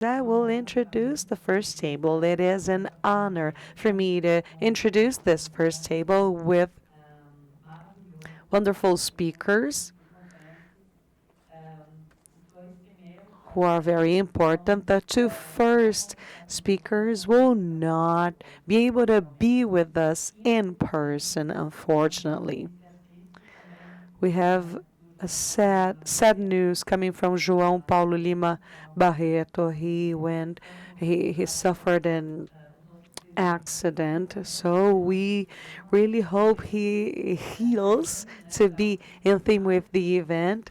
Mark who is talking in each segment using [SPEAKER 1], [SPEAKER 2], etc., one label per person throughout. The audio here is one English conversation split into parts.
[SPEAKER 1] I will introduce the first table. It is an honor for me to introduce this first table with wonderful speakers who are very important. The two first speakers will not be able to be with us in person, unfortunately. We have a sad news coming from João Paulo Lima Barreto. He suffered an accident, so we really hope he heals to be in theme with the event.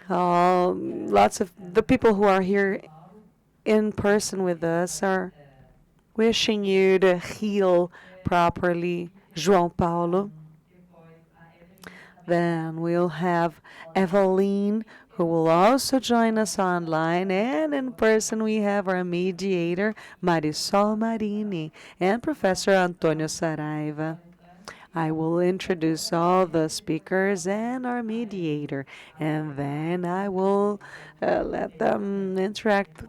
[SPEAKER 1] Lots of the people who are here in person with us are wishing you to heal properly, João Paulo. Then we'll have Eveline, who will also join us online. And in person, we have our mediator, Marisol Marini, and Professor Antônio Saraiva. I will introduce all the speakers and our mediator, and then I will let them interact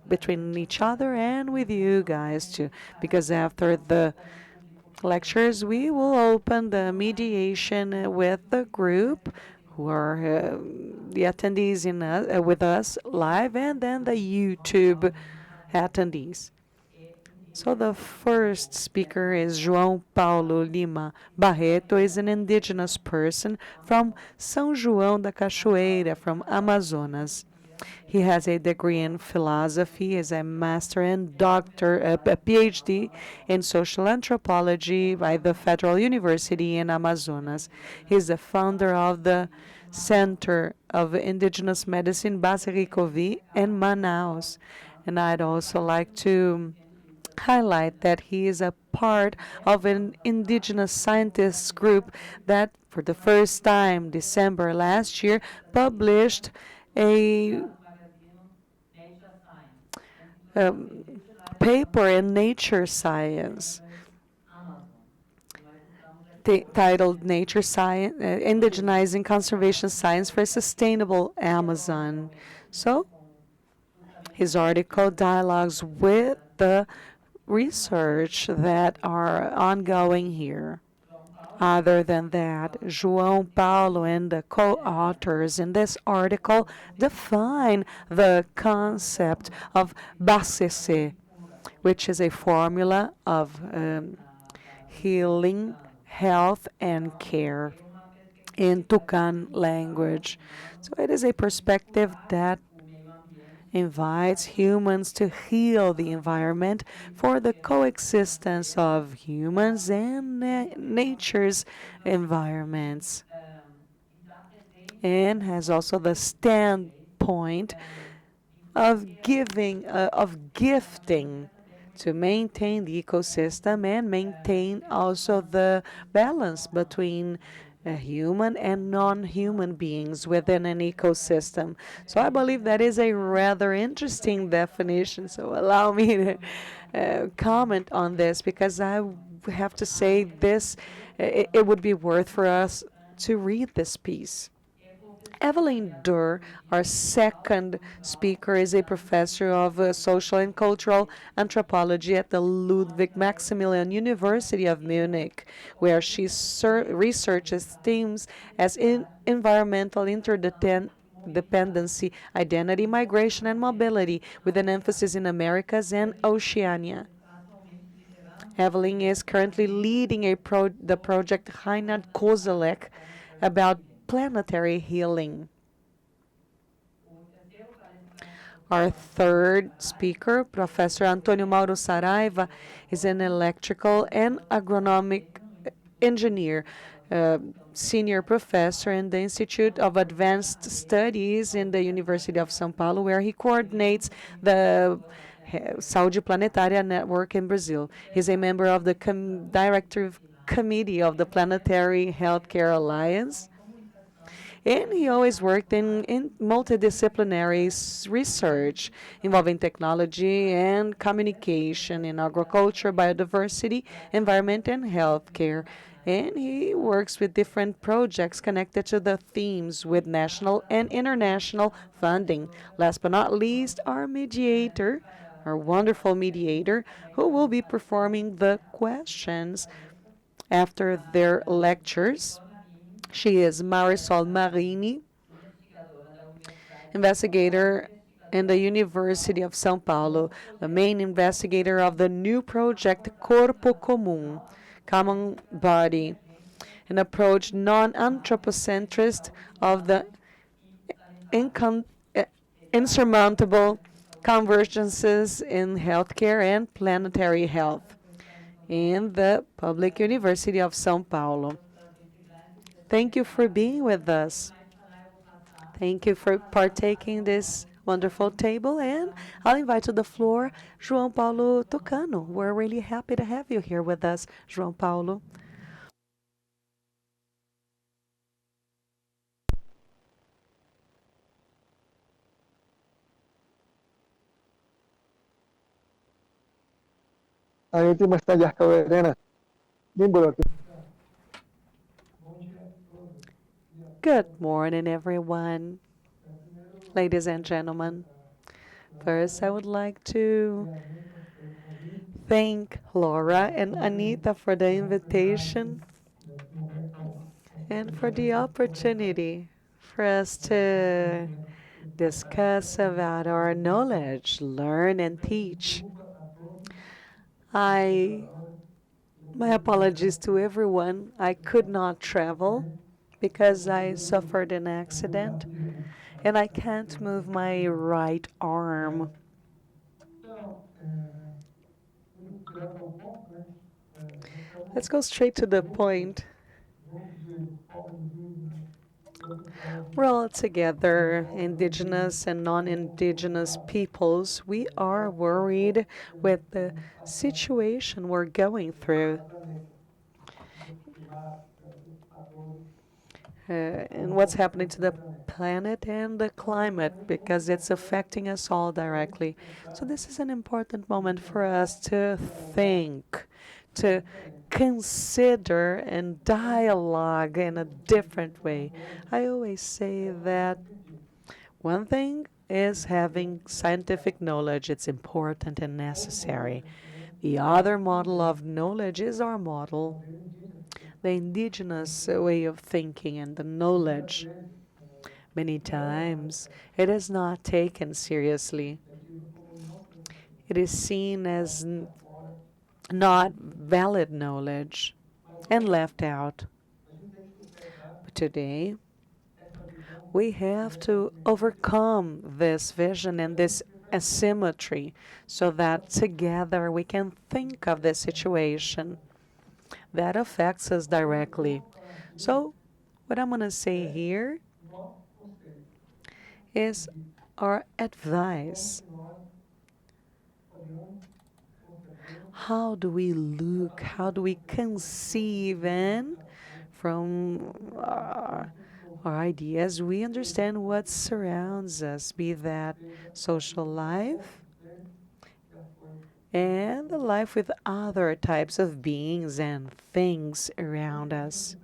[SPEAKER 1] between each other and with you guys too, because after the lectures, we will open the mediation with the group who are the attendees with us live, and then the YouTube attendees. So the first speaker is João Paulo Lima Barreto. Is an indigenous person from São João da Cachoeira, from Amazonas. He has a degree in philosophy, is a master and doctor, a PhD in social anthropology by the Federal University in Amazonas. He's the founder of the Center of Indigenous Medicine Basaricovi in Manaus. And I'd also like to highlight that he is a part of an indigenous scientists group that, for the first time, December last year, published a paper in Nature Science titled Nature Science, Indigenizing Conservation Science for a Sustainable Amazon. So his article dialogues with the research that are ongoing here. Other than that, João Paulo and the co-authors in this article define the concept of BACC, which is a formula of healing, health, and care in Tucan language. So it is a perspective that invites humans to heal the environment for the coexistence of humans and nature's environments, and has also the standpoint of gifting to maintain the ecosystem and maintain also the balance between human and non-human beings within an ecosystem. So I believe that is a rather interesting definition. So allow me to comment on this, because I have to say this, it would be worth for us to read this piece. Eveline Dürr, our second speaker, is a professor of social and cultural anthropology at the Ludwig Maximilian University of Munich, where she researches themes as environmental interdependency, identity, migration, and mobility, with an emphasis in Americas and Oceania. Eveline is currently leading the project Reinhard Koselleck about planetary healing. Our third speaker, Professor Antônio Mauro Saraiva, is an electrical and agronomic engineer, senior professor in the Institute of Advanced Studies in the University of São Paulo, where he coordinates the Saúde Planetária Network in Brazil. He's a member of the directive committee of the Planetary Healthcare Alliance, and he always worked in multidisciplinary research involving technology and communication in agriculture, biodiversity, environment, and healthcare. and he works with different projects connected to the themes with national and international funding. Last but not least, our mediator, our wonderful mediator, who will be performing the questions after their lectures. She is Marisol Marini, investigator in the University of São Paulo, the main investigator of the new project Corpo Comum, Common Body, an approach non-anthropocentrist of the eh, insurmountable convergences in healthcare and planetary health in the Public University of São Paulo. Thank you for being with us. Thank you for partaking this wonderful table, and I'll invite to the floor João Paulo Tukano. We're really happy to have you here with us, João Paulo.
[SPEAKER 2] Aí tem uma cidade arca-verena, bem bonita.
[SPEAKER 1] Good morning, everyone. Ladies and gentlemen, first I would like to thank Laura and Anita for the invitation and for the opportunity for us to discuss about our knowledge, learn and teach. My apologies to everyone. I could not travel because I suffered an accident and I can't move my right arm. Let's go straight to the point. We're all together, indigenous and non-indigenous peoples. We are worried with the situation we're going through. And what's happening to the planet and the climate, because it's affecting us all directly. So this is an important moment for us to think, to consider and dialogue in a different way. I always say that one thing is having scientific knowledge. It's important and necessary. The other model of knowledge is our model, the indigenous way of thinking and the knowledge. Many times it is not taken seriously. It is seen as not valid knowledge and left out. But today, we have to overcome this vision and this asymmetry so that together we can think of the situation that affects us directly. So, what I'm going to say here is our advice. How do we look? How do we conceive? And from our ideas, we understand what surrounds us, be that social life and the life with other types of beings and things around us.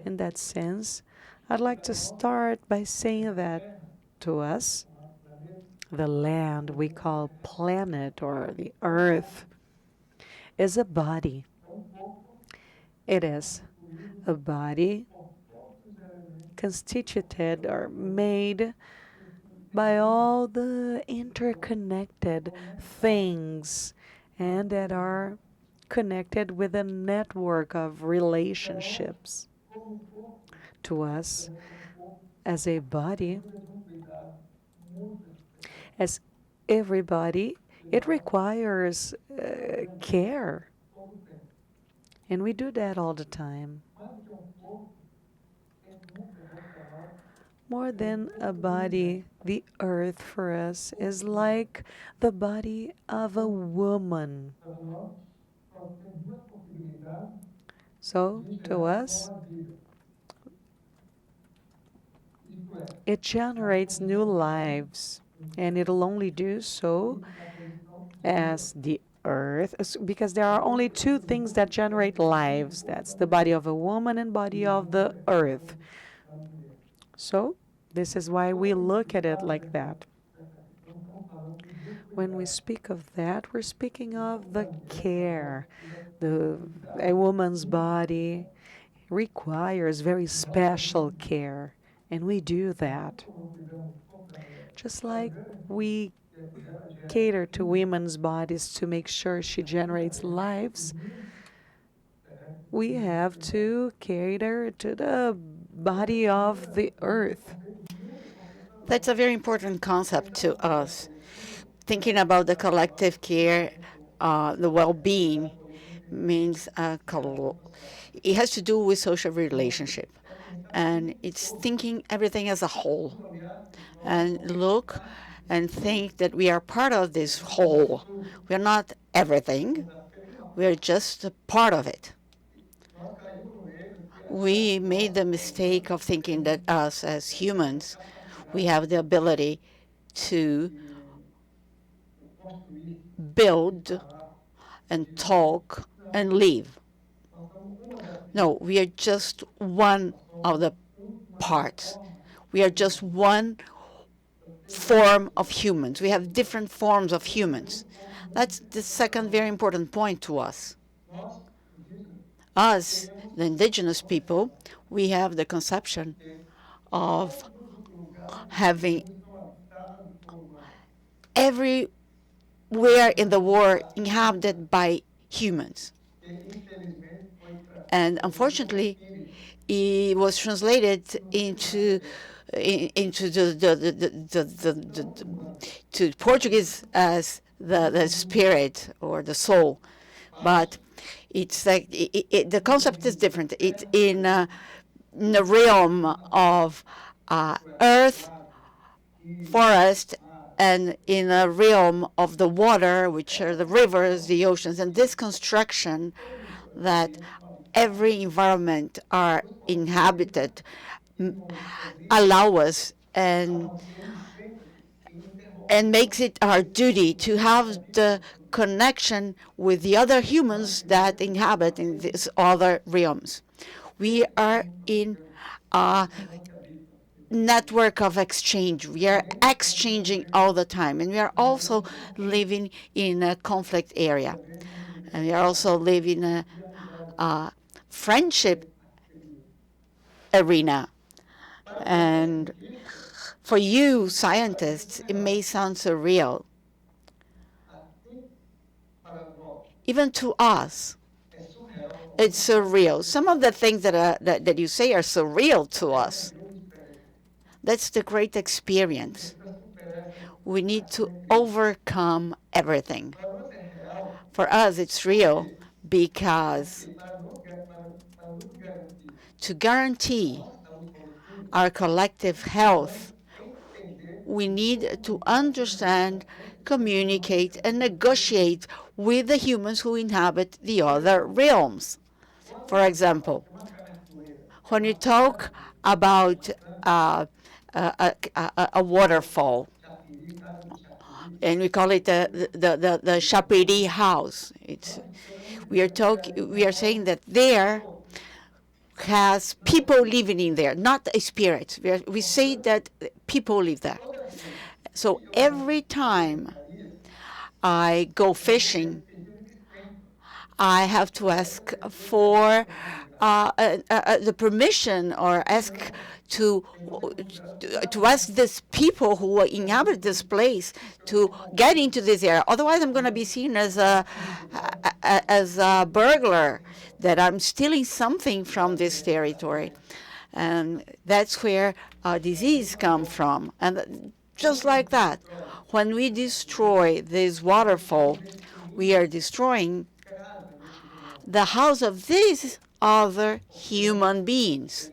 [SPEAKER 1] In that sense, I'd like to start by saying that to us, the land we call planet or the earth is a body. It is a body constituted or made by all the interconnected things and that are connected with a network of relationships. To us, as a body, as everybody, it requires care. And we do that all the time. More than a body, the earth for us is like the body of a woman. So, to us, it generates new lives, and it'll only do so as the earth, because there are only two things that generate lives. That's the body of a woman and body of the earth. So this is why we look at it like that. When we speak of that, we're speaking of the care. A woman's body requires very special care, and we do that. Just like we cater to women's bodies to make sure she generates lives, we have to cater to the body of the earth.
[SPEAKER 3] That's a very important concept to us. Thinking about the collective care, the well-being means it has to do with social relationship, and it's thinking everything as a whole, and look and think that we are part of this whole. We are not everything. We are just a part of it. We made the mistake of thinking that us as humans, we have the ability to build and talk and live. No, we are just one of the parts. We are just one form of humans. We have different forms of humans. That's the second very important point to us. Us, the indigenous people, we have the conception of having everywhere in the world inhabited by humans. And unfortunately, it was translated into to Portuguese as the spirit or the soul, but it's like the concept is different. It's in the realm of earth, forest, and in a realm of the water, which are the rivers, the oceans, and this construction that every environment are inhabited allow us and makes it our duty to have the connection with the other humans that inhabit in these other realms. We are in a network of exchange. We are exchanging all the time, and we are also living in a conflict area. And we are also living in a friendship arena. And for you scientists, it may sound surreal. Even to us, it's surreal. Some of the things that you say are surreal to us. That's the great experience. We need to overcome everything. For us, it's real because to guarantee our collective health, we need to understand, communicate, and negotiate with the humans who inhabit the other realms. For example, when you talk about a waterfall, and we call it the Chapiri house. We are saying that there has people living in there, not a spirit. We say that people live there. So every time I go fishing, I have to ask for the permission or ask to ask these people who inhabit this place to get into this area. Otherwise, I'm going to be seen as a burglar, that I'm stealing something from this territory. And that's where disease comes from. And just like that, when we destroy this waterfall, we are destroying the house of these other human beings.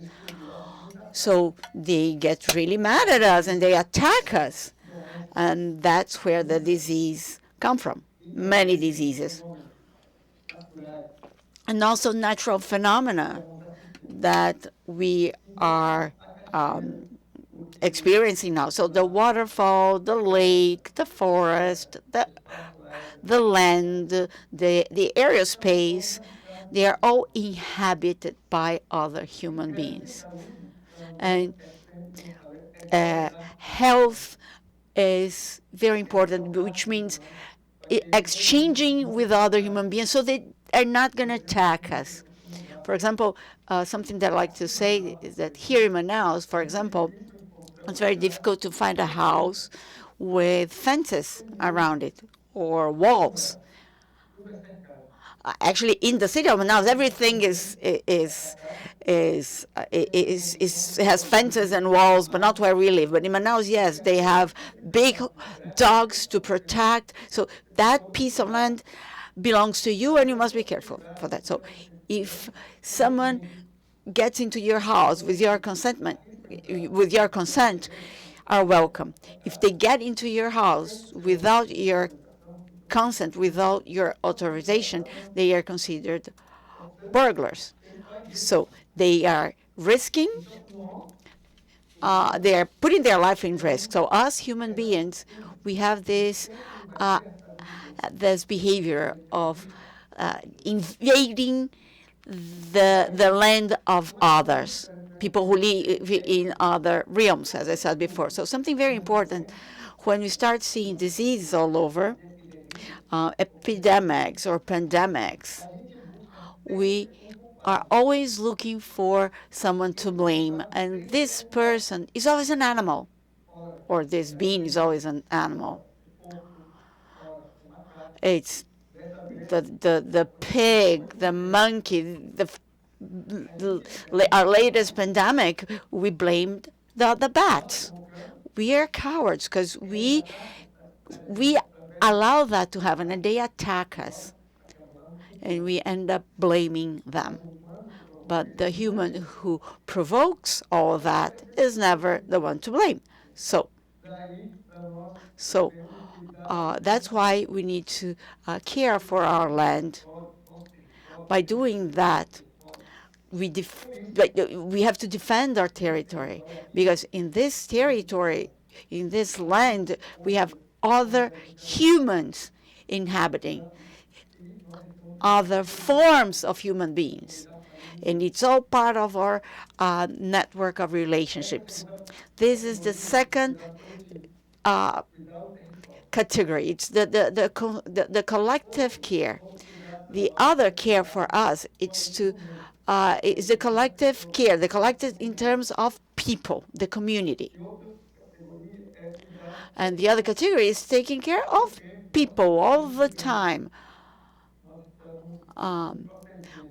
[SPEAKER 3] So they get really mad at us and they attack us. And that's where the disease comes from, many diseases. And also natural phenomena that we are experiencing now. So the waterfall, the lake, the forest, the the land, the aerospace, they are all inhabited by other human beings. And health is very important, which means exchanging with other human beings so they are not going to attack us. For example, something that I like to say is that here in Manaus, for example, it's very difficult to find a house with fences around it or walls. Actually, in the city of Manaus, everything has fences and walls, but not where we live. But in Manaus, yes, they have big dogs to protect. So that piece of land belongs to you, and you must be careful for that. So if someone gets into your house with your consent, are welcome. If they get into your house without your consent, without your authorization, they are considered burglars. So they are risking, they are putting their life in risk. So us human beings, we have this behavior of invading the land of others, people who live in other realms, as I said before. So something very important, when we start seeing diseases all over, epidemics or pandemics, we are always looking for someone to blame. And this person is always an animal, or this being is always an animal. It's the pig, the monkey, our latest pandemic, we blamed the bats. We are cowards because we allow that to happen, and they attack us, and we end up blaming them. But the human who provokes all of that is never the one to blame. So that's why we need to care for our land. By doing that, we have to defend our territory, because in this territory, in this land, we have other humans inhabiting, other forms of human beings. And it's all part of our network of relationships. This is the second category. It's the collective care. The other care for us is the collective care, the collective in terms of people, the community. And the other category is taking care of people all the time,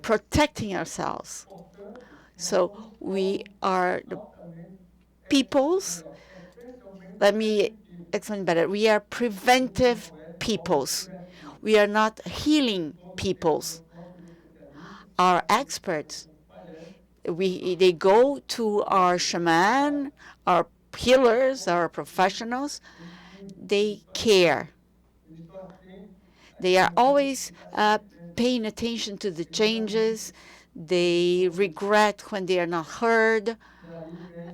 [SPEAKER 3] protecting ourselves. So we are the peoples. Let me explain better. We are preventive peoples. We are not healing peoples. Our experts, they go to our shaman, our healers, our professionals. They care. They are always paying attention to the changes. They regret when they are not heard.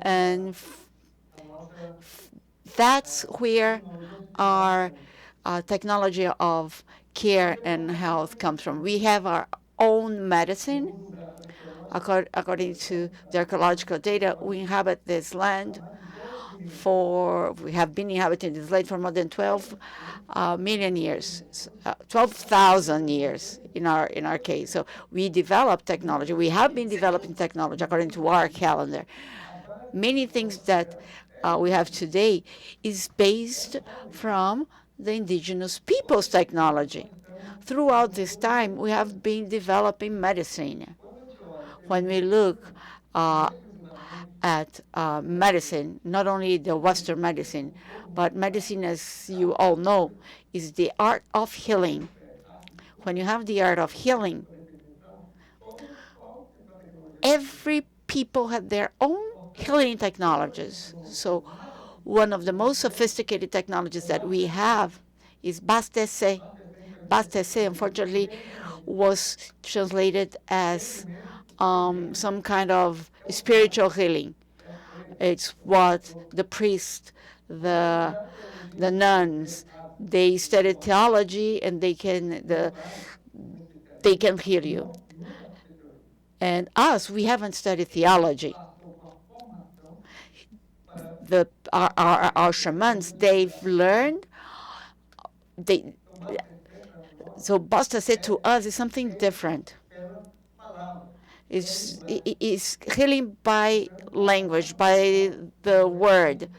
[SPEAKER 3] And that's where our technology of care and health comes from. We have our own medicine. According to the ecological data, we inhabit this land we have been inhabiting this land for more than 12 million years, 12,000 years in our case. So we developed technology. We have been developing technology according to our calendar. Many things that we have today is based from the indigenous people's technology. Throughout this time, we have been developing medicine. When we look at medicine, not only the Western medicine, but medicine, as you all know, is the art of healing. When you have the art of healing, every people have their own healing technologies. So one of the most sophisticated technologies that we have is Bastese. Bastese, unfortunately, was translated as some kind of spiritual healing. It's what the priests, the nuns, They study theology, and they can heal you. And us, we haven't studied theology. Our shamans, they've learned. They So Buster said to us is something different. Is healing by language, by the word.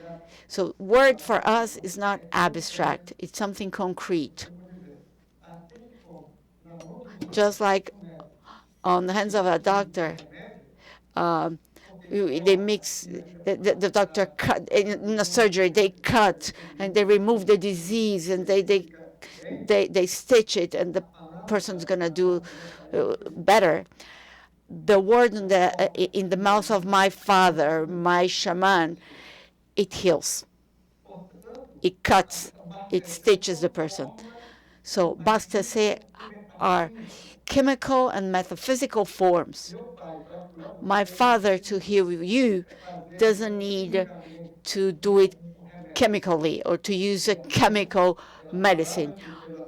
[SPEAKER 3] So word for us is not abstract. It's something concrete. Just like on the hands of a doctor, um, they mix the doctor cut in a surgery. They cut and they remove the disease, and they stitch it, and the person's gonna do better. The word in the mouth of my father, my shaman, it heals, it cuts, it stitches the person. So Bastase are chemical and metaphysical forms. My father, to heal you, doesn't need to do it chemically or to use a chemical medicine.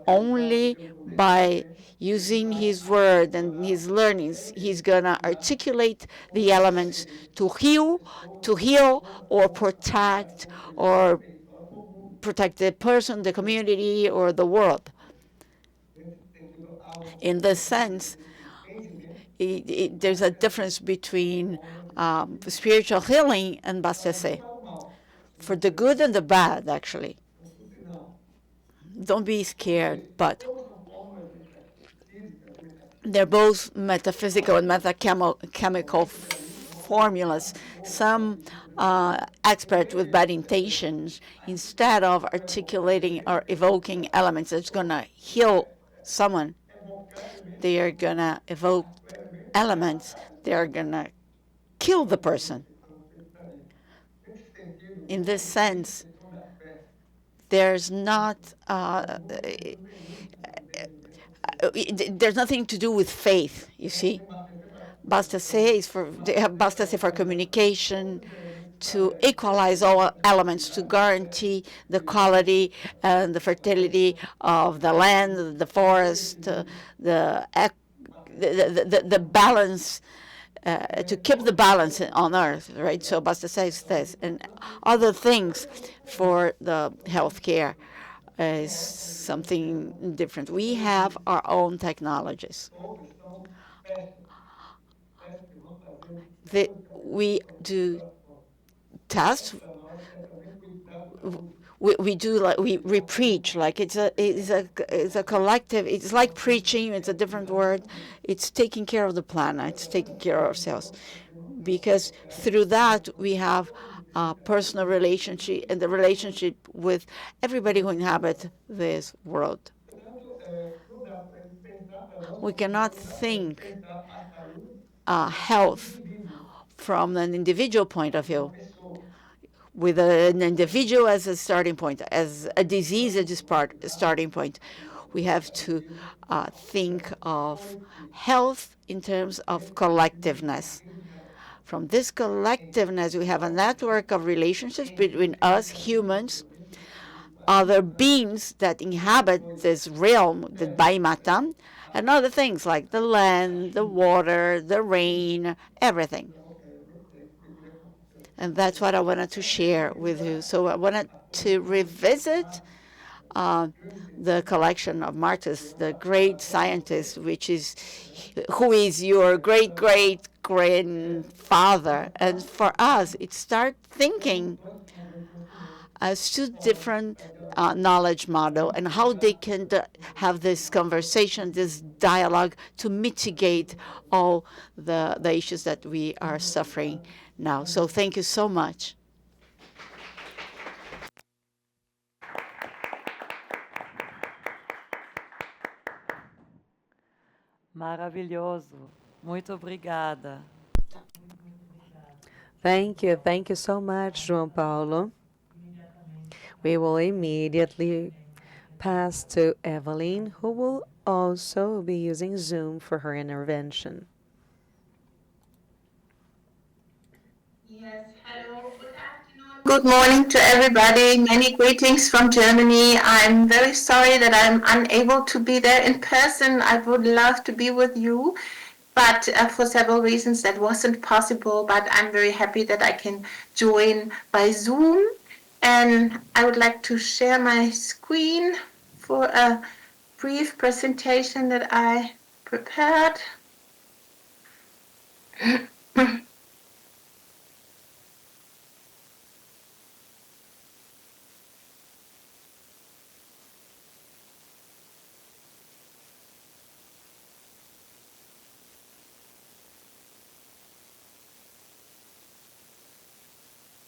[SPEAKER 3] Only by using his word and his learnings, he's gonna articulate the elements to heal or protect the person, the community, or the world. In this sense, there's a difference between spiritual healing and bastese, for the good and the bad, actually. Don't be scared, but they're both metaphysical and metachemical formulas. Some expert with bad intentions, instead of articulating or evoking elements that's going to heal someone, they are going to evoke elements, they are going to kill the person. In this sense, there's not there's nothing to do with faith, you see. They have Bastase for communication, to equalize all elements, to guarantee the quality and the fertility of the land, the forest, the balance, to keep the balance on Earth, right? So Basta says this, and other things for the healthcare is something different. We have our own technologies. We do tests. We do, like we preach, like it's a collective. It's like preaching. It's a different word. It's taking care of the planet. It's taking care of ourselves, because through that we have a personal relationship and the relationship with everybody who inhabits this world. We cannot think health from an individual point of view, with an individual as a starting point, as a disease as a starting point. We have to think of health in terms of collectiveness. From this collectiveness, we have a network of relationships between us humans, other beings that inhabit this realm, the Baimatam, and other things like the land, the water, the rain, everything. And that's what I wanted to share with you. So I wanted to revisit the collection of Martius, the great scientist, who is your great great grandfather. And for us, it started thinking as two different knowledge model, and how they can have this conversation, this dialogue, to mitigate all the issues that we are suffering now. So thank you so much.
[SPEAKER 1] Maravilhoso. Muito obrigada. Thank you so much, João Paulo. We will immediately pass to Eveline, who will also be using Zoom for her intervention.
[SPEAKER 4] Yes, hello, good afternoon, Good morning to everybody. Many greetings from Germany. I'm very sorry that I'm unable to be there in person. I would love to be with you, but for several reasons that wasn't possible. But I'm very happy that I can join by Zoom. And I would like to share my screen for a brief presentation that I prepared.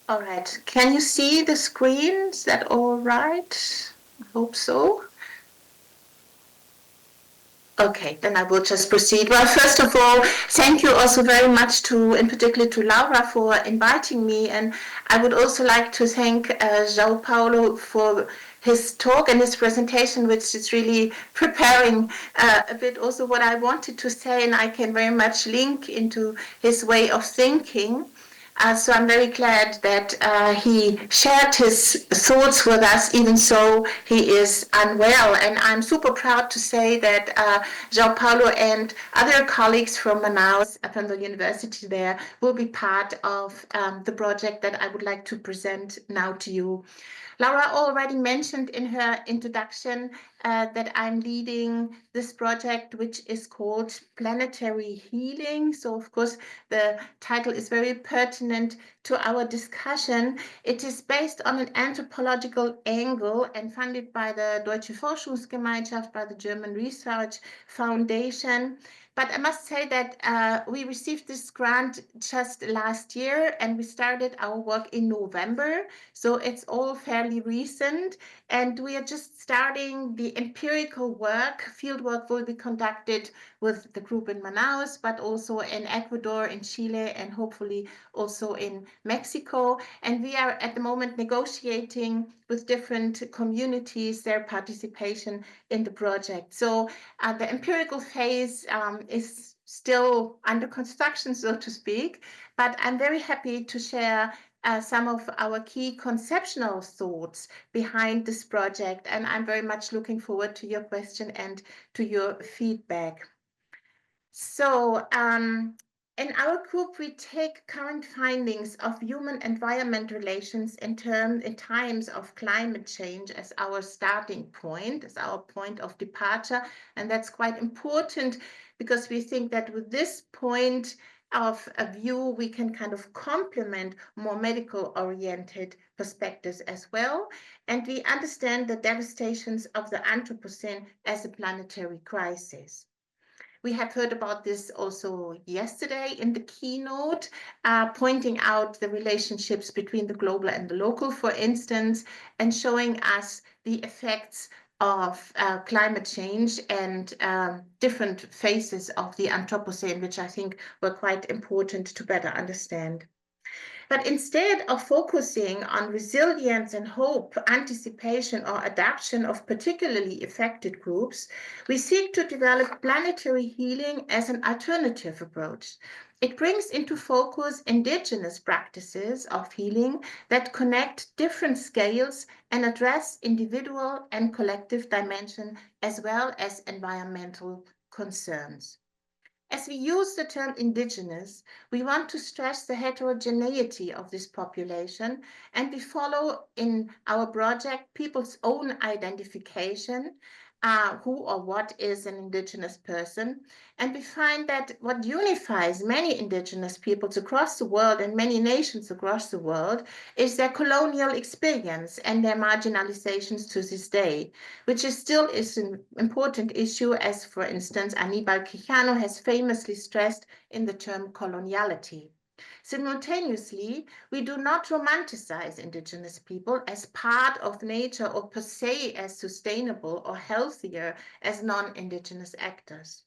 [SPEAKER 4] All right, can you see the screen? Is that all right? I hope so. Okay, then I will just proceed. Well, first of all, thank you also very much to, in particular to Laura for inviting me. And I would also like to thank João Paulo for his talk and his presentation, which is really preparing a bit also what I wanted to say, and I can very much link into his way of thinking. So I'm very glad that he shared his thoughts with us, even though he is unwell. And I'm super proud to say that João Paulo and other colleagues from Manaus, from the university there, will be part of the project that I would like to present now to you. Laura already mentioned in her introduction that I'm leading this project, which is called Planetary Healing. So, of course, the title is very pertinent to our discussion. It is based on an anthropological angle and funded by the Deutsche Forschungsgemeinschaft, by the German Research Foundation. But I must say that we received this grant just last year, and we started our work in November. So it's all fairly recent, and we are just starting the empirical work. Field work will be conducted with the group in Manaus, but also in Ecuador, in Chile, and hopefully also in Mexico. And we are at the moment negotiating with different communities their participation in the project. So the empirical phase is still under construction, so to speak, but I'm very happy to share some of our key conceptual thoughts behind this project, and I'm very much looking forward to your question and to your feedback. So in our group, we take current findings of human-environment relations in times of climate change as our starting point, as our point of departure. And that's quite important because we think that with this point of a view, we can kind of complement more medical-oriented perspectives as well. And we understand the devastations of the Anthropocene as a planetary crisis. We have heard about this also yesterday in the keynote, pointing out the relationships between the global and the local, for instance, and showing us the effects of climate change and different phases of the Anthropocene, which I think were quite important to better understand. But instead of focusing on resilience and hope, anticipation or adaptation of particularly affected groups, we seek to develop planetary healing as an alternative approach. It brings into focus indigenous practices of healing that connect different scales and address individual and collective dimension as well as environmental concerns. As we use the term indigenous, we want to stress the heterogeneity of this population, and we follow in our project people's own identification, who or what is an indigenous person. And we find that what unifies many indigenous peoples across the world and many nations across the world is their colonial experience and their marginalizations to this day, which still is an important issue, as for instance, Aníbal Quijano has famously stressed in the term coloniality. Simultaneously, we do not romanticize indigenous people as part of nature or per se as sustainable or healthier as non-indigenous actors.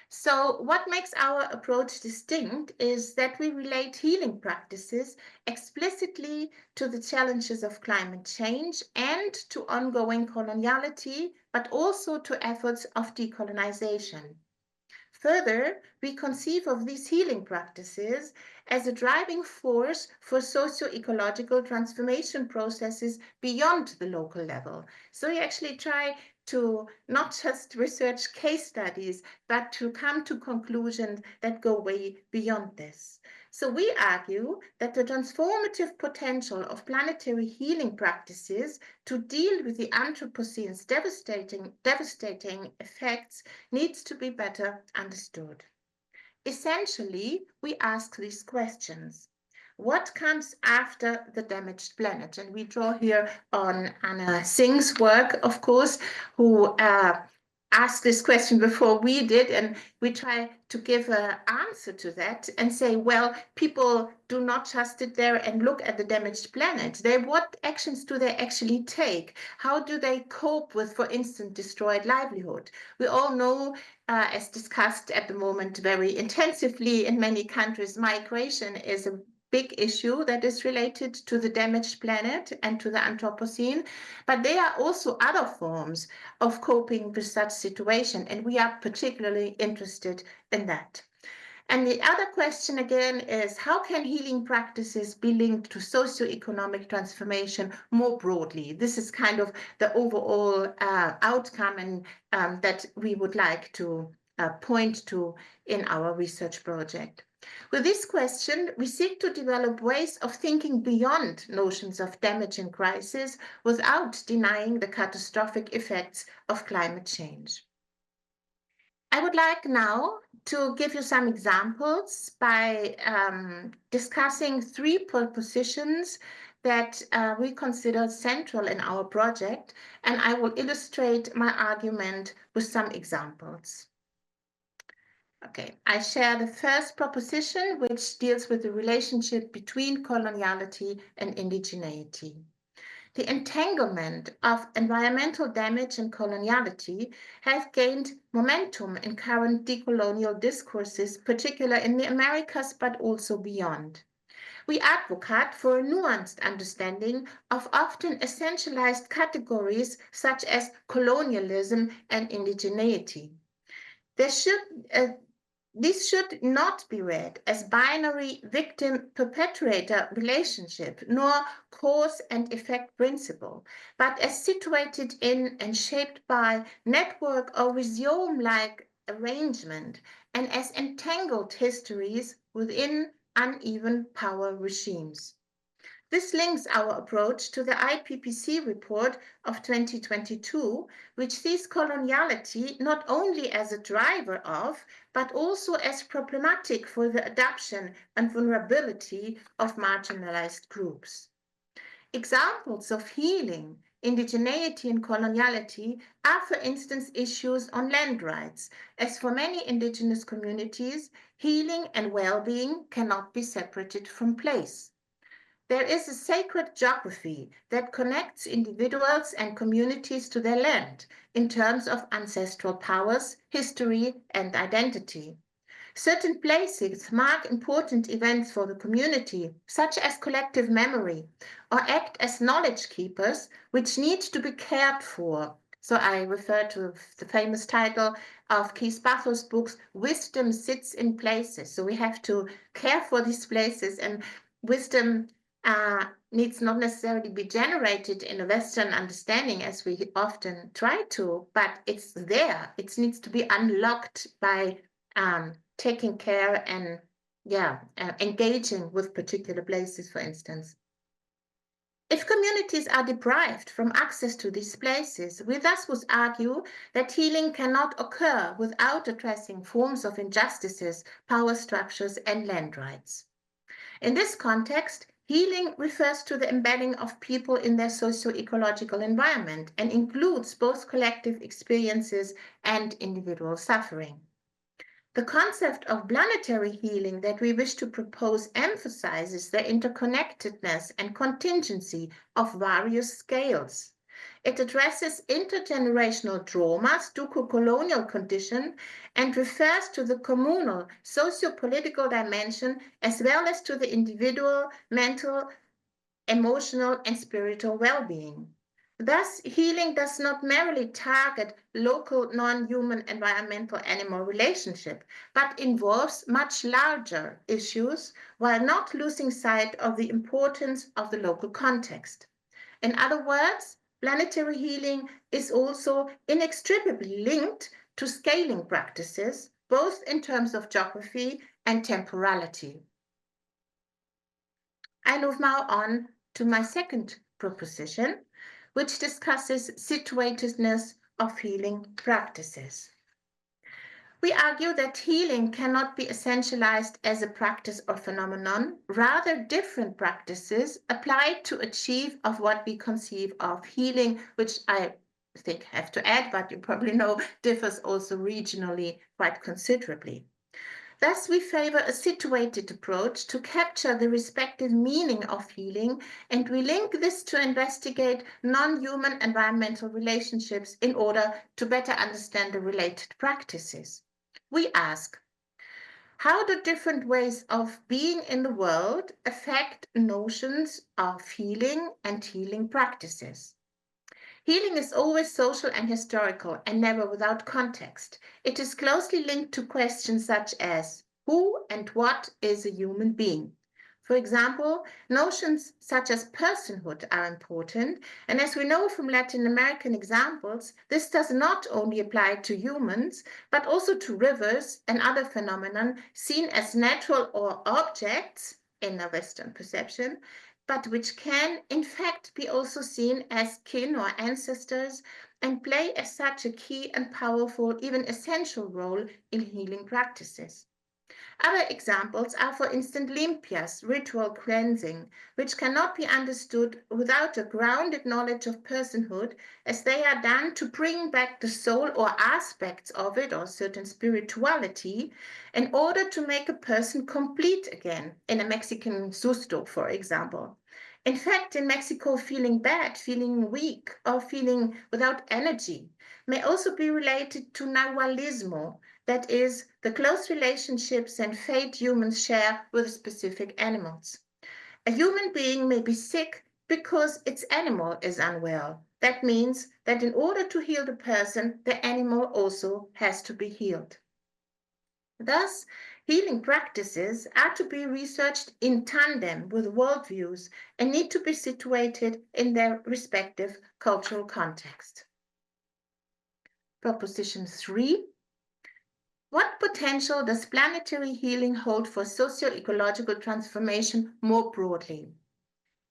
[SPEAKER 4] So what makes our approach distinct is that we relate healing practices explicitly to the challenges of climate change and to ongoing coloniality, but also to efforts of decolonization. Further, we conceive of these healing practices as a driving force for socio-ecological transformation processes beyond the local level. So we actually try to not just research case studies, but to come to conclusions that go way beyond this. So we argue that the transformative potential of planetary healing practices to deal with the Anthropocene's devastating effects needs to be better understood. Essentially, we ask these questions. What comes after the damaged planet? And we draw here on Anna Singh's work, of course, who asked this question before we did, and we try to give an answer to that and say, well, people do not just sit there and look at the damaged planet. What actions do they actually take? How do they cope with, for instance, destroyed livelihood? We all know, as discussed at the moment very intensively in many countries, migration is a big issue that is related to the damaged planet and to the Anthropocene, but there are also other forms of coping with such situation, and we are particularly interested in that. And the other question again is, how can healing practices be linked to socioeconomic transformation more broadly? This is kind of the overall outcome and that we would like to point to in our research project. With this question, we seek to develop ways of thinking beyond notions of damage and crisis without denying the catastrophic effects of climate change. I would like now to give you some examples by discussing three propositions that we consider central in our project, and I will illustrate my argument with some examples. Okay, I share the first proposition, which deals with the relationship between coloniality and indigeneity. The entanglement of environmental damage and coloniality has gained momentum in current decolonial discourses, particularly in the Americas, but also beyond. We advocate for a nuanced understanding of often essentialized categories such as colonialism and indigeneity. This should not be read as binary victim-perpetrator relationship, nor cause and effect principle, but as situated in and shaped by network or rhizome-like arrangement, and as entangled histories within uneven power regimes. This links our approach to the IPCC report of 2022, which sees coloniality not only as a driver of, but also as problematic for the adoption and vulnerability of marginalized groups. Examples of healing, indigeneity and coloniality are, for instance, issues on land rights, as for many indigenous communities, healing and well-being cannot be separated from place. There is a sacred geography that connects individuals and communities to their land in terms of ancestral powers, history, and identity. Certain places mark important events for the community, such as collective memory, or act as knowledge keepers, which need to be cared for. So I refer to the famous title of Keith Barthow's books, Wisdom Sits in Places. So we have to care for these places, and wisdom needs not necessarily be generated in a Western understanding as we often try to, but it's there. It needs to be unlocked by taking care and engaging with particular places, for instance. If communities are deprived from access to these places, we thus would argue that healing cannot occur without addressing forms of injustices, power structures, and land rights. In this context, healing refers to the embedding of people in their socio-ecological environment and includes both collective experiences and individual suffering. The concept of planetary healing that we wish to propose emphasizes the interconnectedness and contingency of various scales. It addresses intergenerational traumas due to colonial condition and refers to the communal socio-political dimension as well as to the individual, mental, emotional, and spiritual well-being. Thus, healing does not merely target local non-human environmental animal relationship, but involves much larger issues while not losing sight of the importance of the local context. In other words, planetary healing is also inextricably linked to scaling practices, both in terms of geography and temporality. I move now on to my second proposition, which discusses situatedness of healing practices. We argue that healing cannot be essentialized as a practice or phenomenon, rather different practices applied to achieve of what we conceive of healing, which I think I have to add, but you probably know differs also regionally quite considerably. Thus, we favor a situated approach to capture the respective meaning of healing, and we link this to investigate non-human environmental relationships in order to better understand the related practices. We ask, how do different ways of being in the world affect notions of healing and healing practices? Healing is always social and historical and never without context. It is closely linked to questions such as who and what is a human being? For example, notions such as personhood are important, and as we know from Latin American examples, this does not only apply to humans, but also to rivers and other phenomena seen as natural or objects in a Western perception, but which can in fact be also seen as kin or ancestors and play as such a key and powerful, even essential role in healing practices. Other examples are, for instance, limpias, ritual cleansing, which cannot be understood without a grounded knowledge of personhood, as they are done to bring back the soul or aspects of it or certain spirituality in order to make a person complete again, in a Mexican susto, for example. In fact, in Mexico, feeling bad, feeling weak, or feeling without energy may also be related to nahualismo, that is, the close relationships and fate humans share with specific animals. A human being may be sick because its animal is unwell. That means that in order to heal the person, the animal also has to be healed. Thus, healing practices are to be researched in tandem with worldviews and need to be situated in their respective cultural context. Proposition 3. What potential does planetary healing hold for socio-ecological transformation more broadly?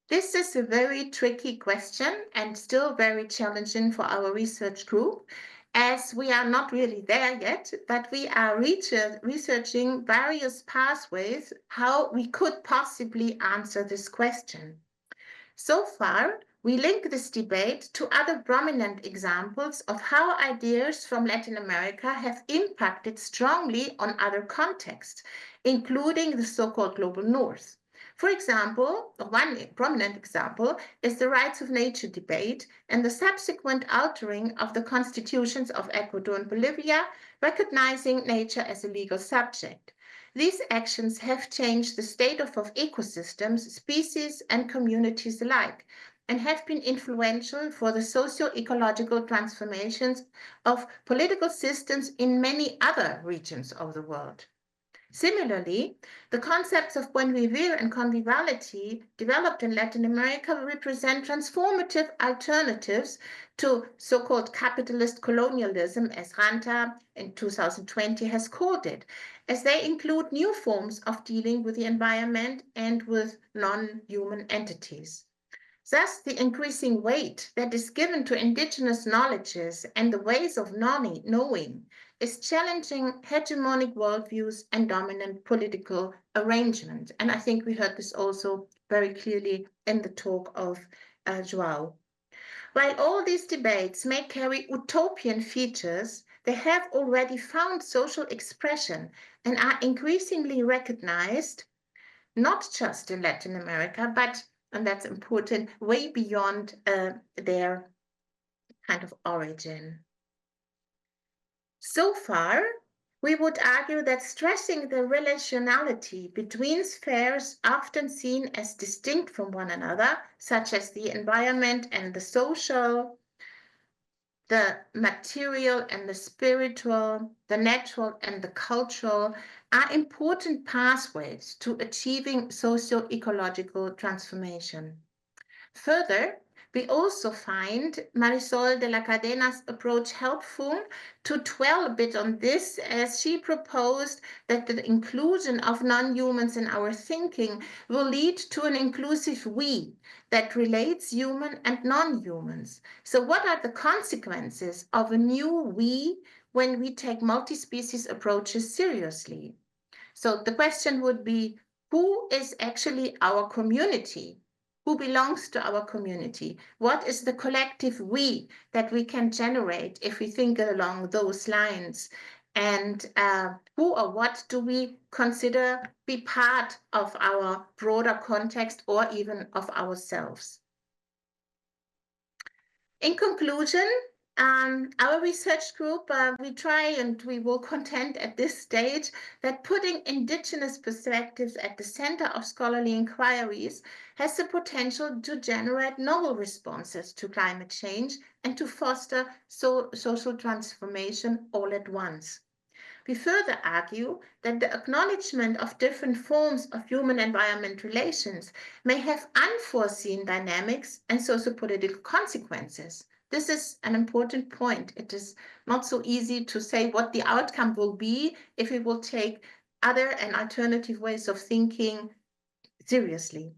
[SPEAKER 4] This is a very tricky question and still very challenging for our research group, as we are not really there yet, but we are researching various pathways how we could possibly answer this question. So far, we link this debate to other prominent examples of how ideas from Latin America have impacted strongly on other contexts, including the so-called global north. For example, one prominent example is the rights of nature debate and the subsequent altering of the constitutions of Ecuador and Bolivia, recognizing nature as a legal subject. These actions have changed the state of ecosystems, species, and communities alike, and have been influential for the socio-ecological transformations of political systems in many other regions of the world. Similarly, the concepts of buen vivir and conviviality developed in Latin America represent transformative alternatives to so-called capitalist colonialism, as Ranta in 2020 has called it, as they include new forms of dealing with the environment and with non-human entities. Thus, the increasing weight that is given to indigenous knowledges and the ways of knowing is challenging hegemonic worldviews and dominant political arrangement. And I think we heard this also very clearly in the talk of João. While all these debates may carry utopian features, they have already found social expression and are increasingly recognized, not just in Latin America, but, and that's important, way beyond their kind of origin. So far, We would argue that stressing the relationality between spheres often seen as distinct from one another, such as the environment and the social, the material and the spiritual, the natural and the cultural, are important pathways to achieving socio-ecological transformation. Further, we also find Marisol de la Cadena's approach helpful to dwell a bit on this, as she proposed that the inclusion of non-humans in our thinking will lead to an inclusive we that relates human and non-humans. So what are the consequences of a new we when we take multi-species approaches seriously? So the question would be, who is actually our community? Who belongs to our community? What is the collective we that we can generate if we think along those lines? And who or what do we consider be part of our broader context or even of ourselves? In conclusion, our research group, we try and we will contend at this stage that putting indigenous perspectives at the center of scholarly inquiries has the potential to generate novel responses to climate change and to foster social transformation all at once. We further argue that the acknowledgement of different forms of human-environment relations may have unforeseen dynamics and sociopolitical consequences. This is an important point. It is not so easy to say what the outcome will be if we will take other and alternative ways of thinking seriously.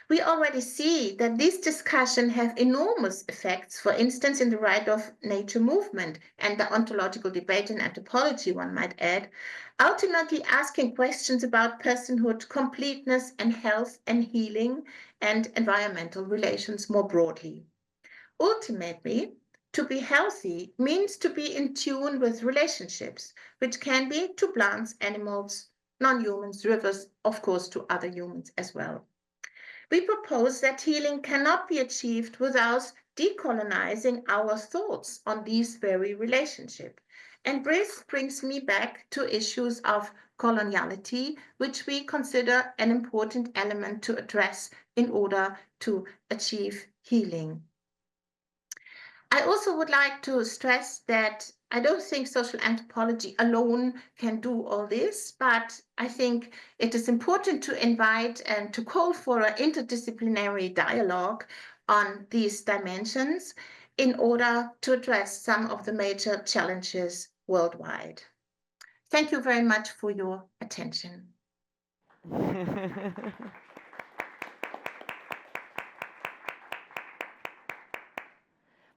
[SPEAKER 4] We already see that these discussions have enormous effects, for instance, in the right of nature movement and the ontological debate in anthropology, one might add, ultimately asking questions about personhood, completeness, and health and healing and environmental relations more broadly. Ultimately, to be healthy means to be in tune with relationships, which can be to plants, animals, non-humans, rivers, of course, to other humans as well. We propose that healing cannot be achieved without decolonizing our thoughts on these very relationships. And this brings me back to issues of coloniality, which we consider an important element to address in order to achieve healing. I also would like to stress that I don't think social anthropology alone can do all this, but I think it is important to invite and to call for an interdisciplinary dialogue on these dimensions in order to address some of the major challenges worldwide. Thank you very much for your attention.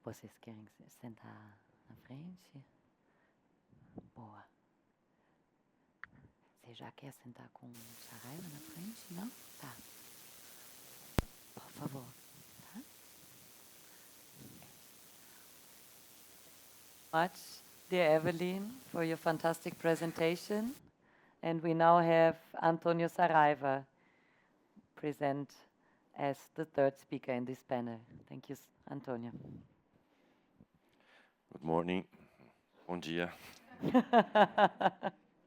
[SPEAKER 1] Vocês querem sentar na frente? Boa. Você já quer sentar com Saraiva na frente? Não? Tá. Por favor. Tá? Much, dear Eveline, for your fantastic presentation. And we now have Antonio Saraiva present as the third speaker in this panel. Thank you, Antonio.
[SPEAKER 5] Good morning. Bom dia.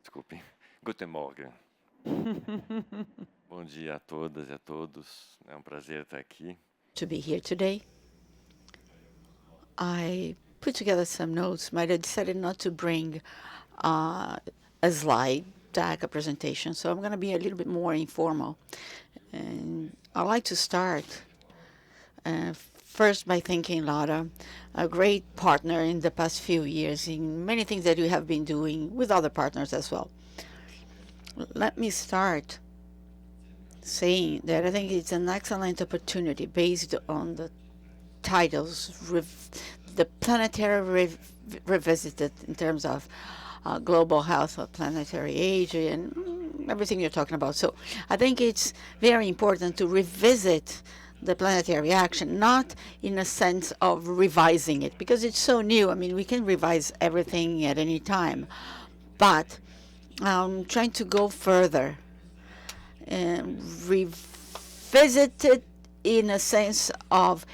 [SPEAKER 5] Desculpem. Guten Morgen. Bom dia a todas e a todos. É prazer estar aqui.
[SPEAKER 3] To be here today. I put together some notes, but I decided not to bring a slide deck, a presentation, so I'm going to be a little bit more informal. And I'd like to start first by thanking Laura, a great partner in the past few years in many things that we have been doing with other partners as well. Let me start saying that I think it's an excellent opportunity based on the titles, the Planetary Revisited in terms of global health, planetary age, and everything you're talking about. So I think it's very important to revisit the planetary action, not in a sense of revising it, because it's so new. I mean, we can revise everything at any time, but trying to go further and revisit it in a sense of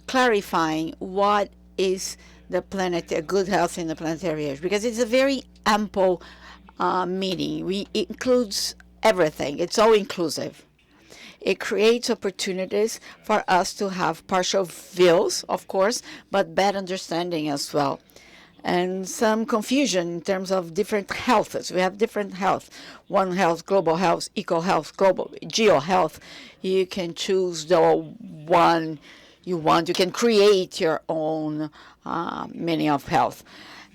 [SPEAKER 3] clarifying what is the planet, good health in the planetary age, because it's a very ample meaning. It includes everything. It's all inclusive. It creates opportunities for us to have partial views, of course, but better understanding as well. And some confusion in terms of different healths. We have different health. One health, global health, eco health, global geo health. You can choose the one you want. You can create your own meaning of health.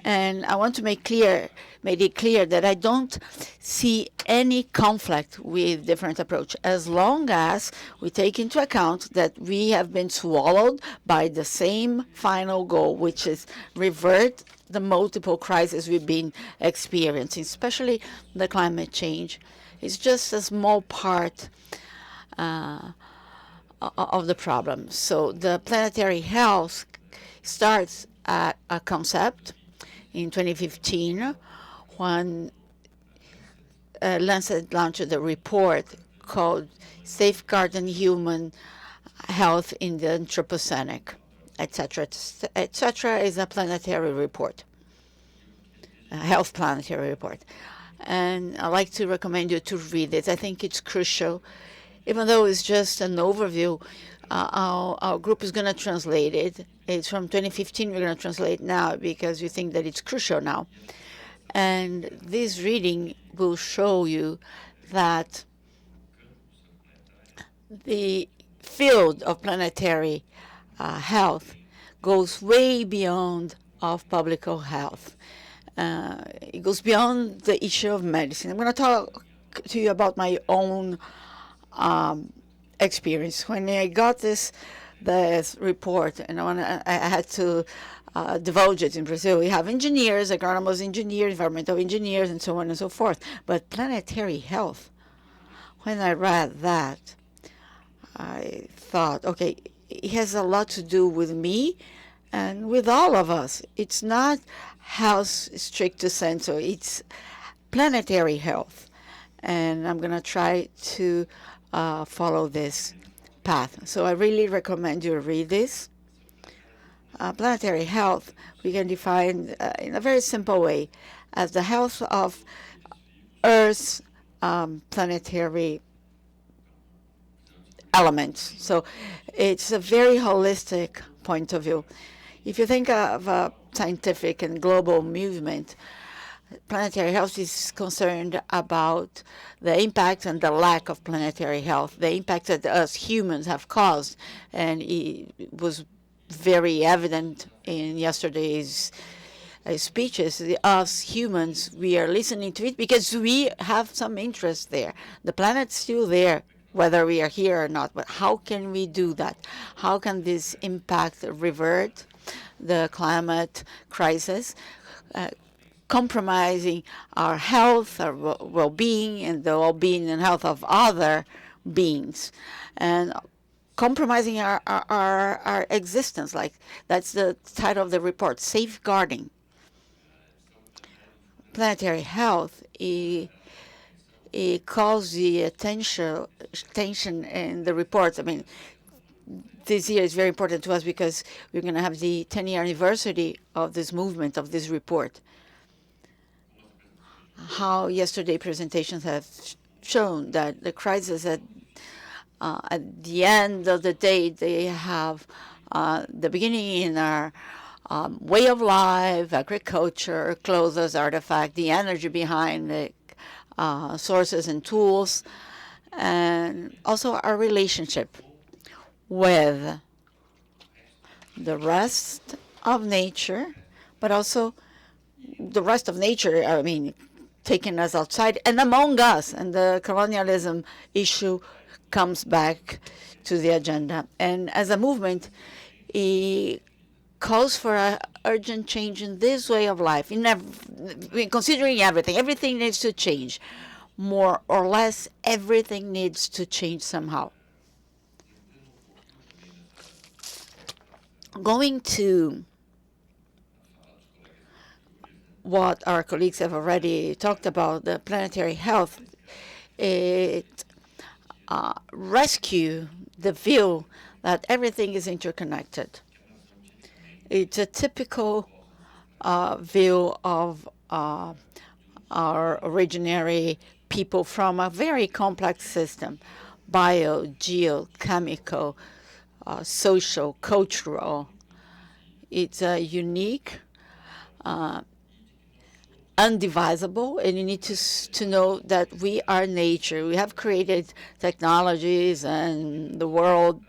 [SPEAKER 3] And I want to make it clear that I don't see any conflict with different approach, as long as we take into account that we have been swallowed by the same final goal, which is revert the multiple crises we've been experiencing, especially the climate change. It's just a small part of the problem. So the planetary health starts at a concept in 2015 when Lancet launched a report called Safeguarding Human Health in the Anthropocenic, etc. etc. is a planetary report, a health planetary report. And I'd like to recommend you to read it. I think it's crucial. Even though it's just an overview, our group is going to translate it. It's from 2015. We're going to translate now because we think that it's crucial now. And this reading will show you that the field of planetary health goes way beyond of public health. It goes beyond the issue of medicine. I'm going to talk to you about my own experience. When I got this report, and I had to divulge it in Brazil. We have engineers, agronomist engineers, environmental engineers, and so on and so forth. But planetary health, when I read that, I thought, okay, it has a lot to do with me and with all of us. It's not health stricto sensu, it's planetary health. And I'm going to try to follow this path. So I really recommend you read this. Planetary health, we can define in a very simple way as the health of Earth's planetary elements. So it's a very holistic point of view. If you think of a scientific and global movement, planetary health is concerned about the impact and the lack of planetary health, the impact that us humans have caused. And it was very evident in yesterday's speeches. Us humans, we are listening to it because we have some interest there. The planet's still there, whether we are here or not. But how can we do that? How can this impact revert the climate crisis, compromising our health, our well-being, and the well-being and health of other beings, and compromising our existence? Like, that's the title of the report, Safeguarding. Planetary health, it calls the attention in the reports. I mean, this year is very important to us because we're going to have the 10-year anniversary of this movement, of this report. How yesterday presentations have shown that the crisis at the end of the day, they have the beginning in our way of life, agriculture, clothes, artifact, the energy behind the sources and tools, and also our relationship with the rest of nature, but also the rest of nature, I mean, taking us outside and among us. And the colonialism issue comes back to the agenda. And as a movement, it calls for an urgent change in this way of life. Considering everything needs to change. More or less, everything needs to change somehow. Going to what our colleagues have already talked about, the planetary health, it rescue the view that everything is interconnected. It's a typical view of are originary people from a very complex system, bio, geochemical, social, cultural. It's a unique, undivisible, and you need to know that we are nature. We have created technologies and the world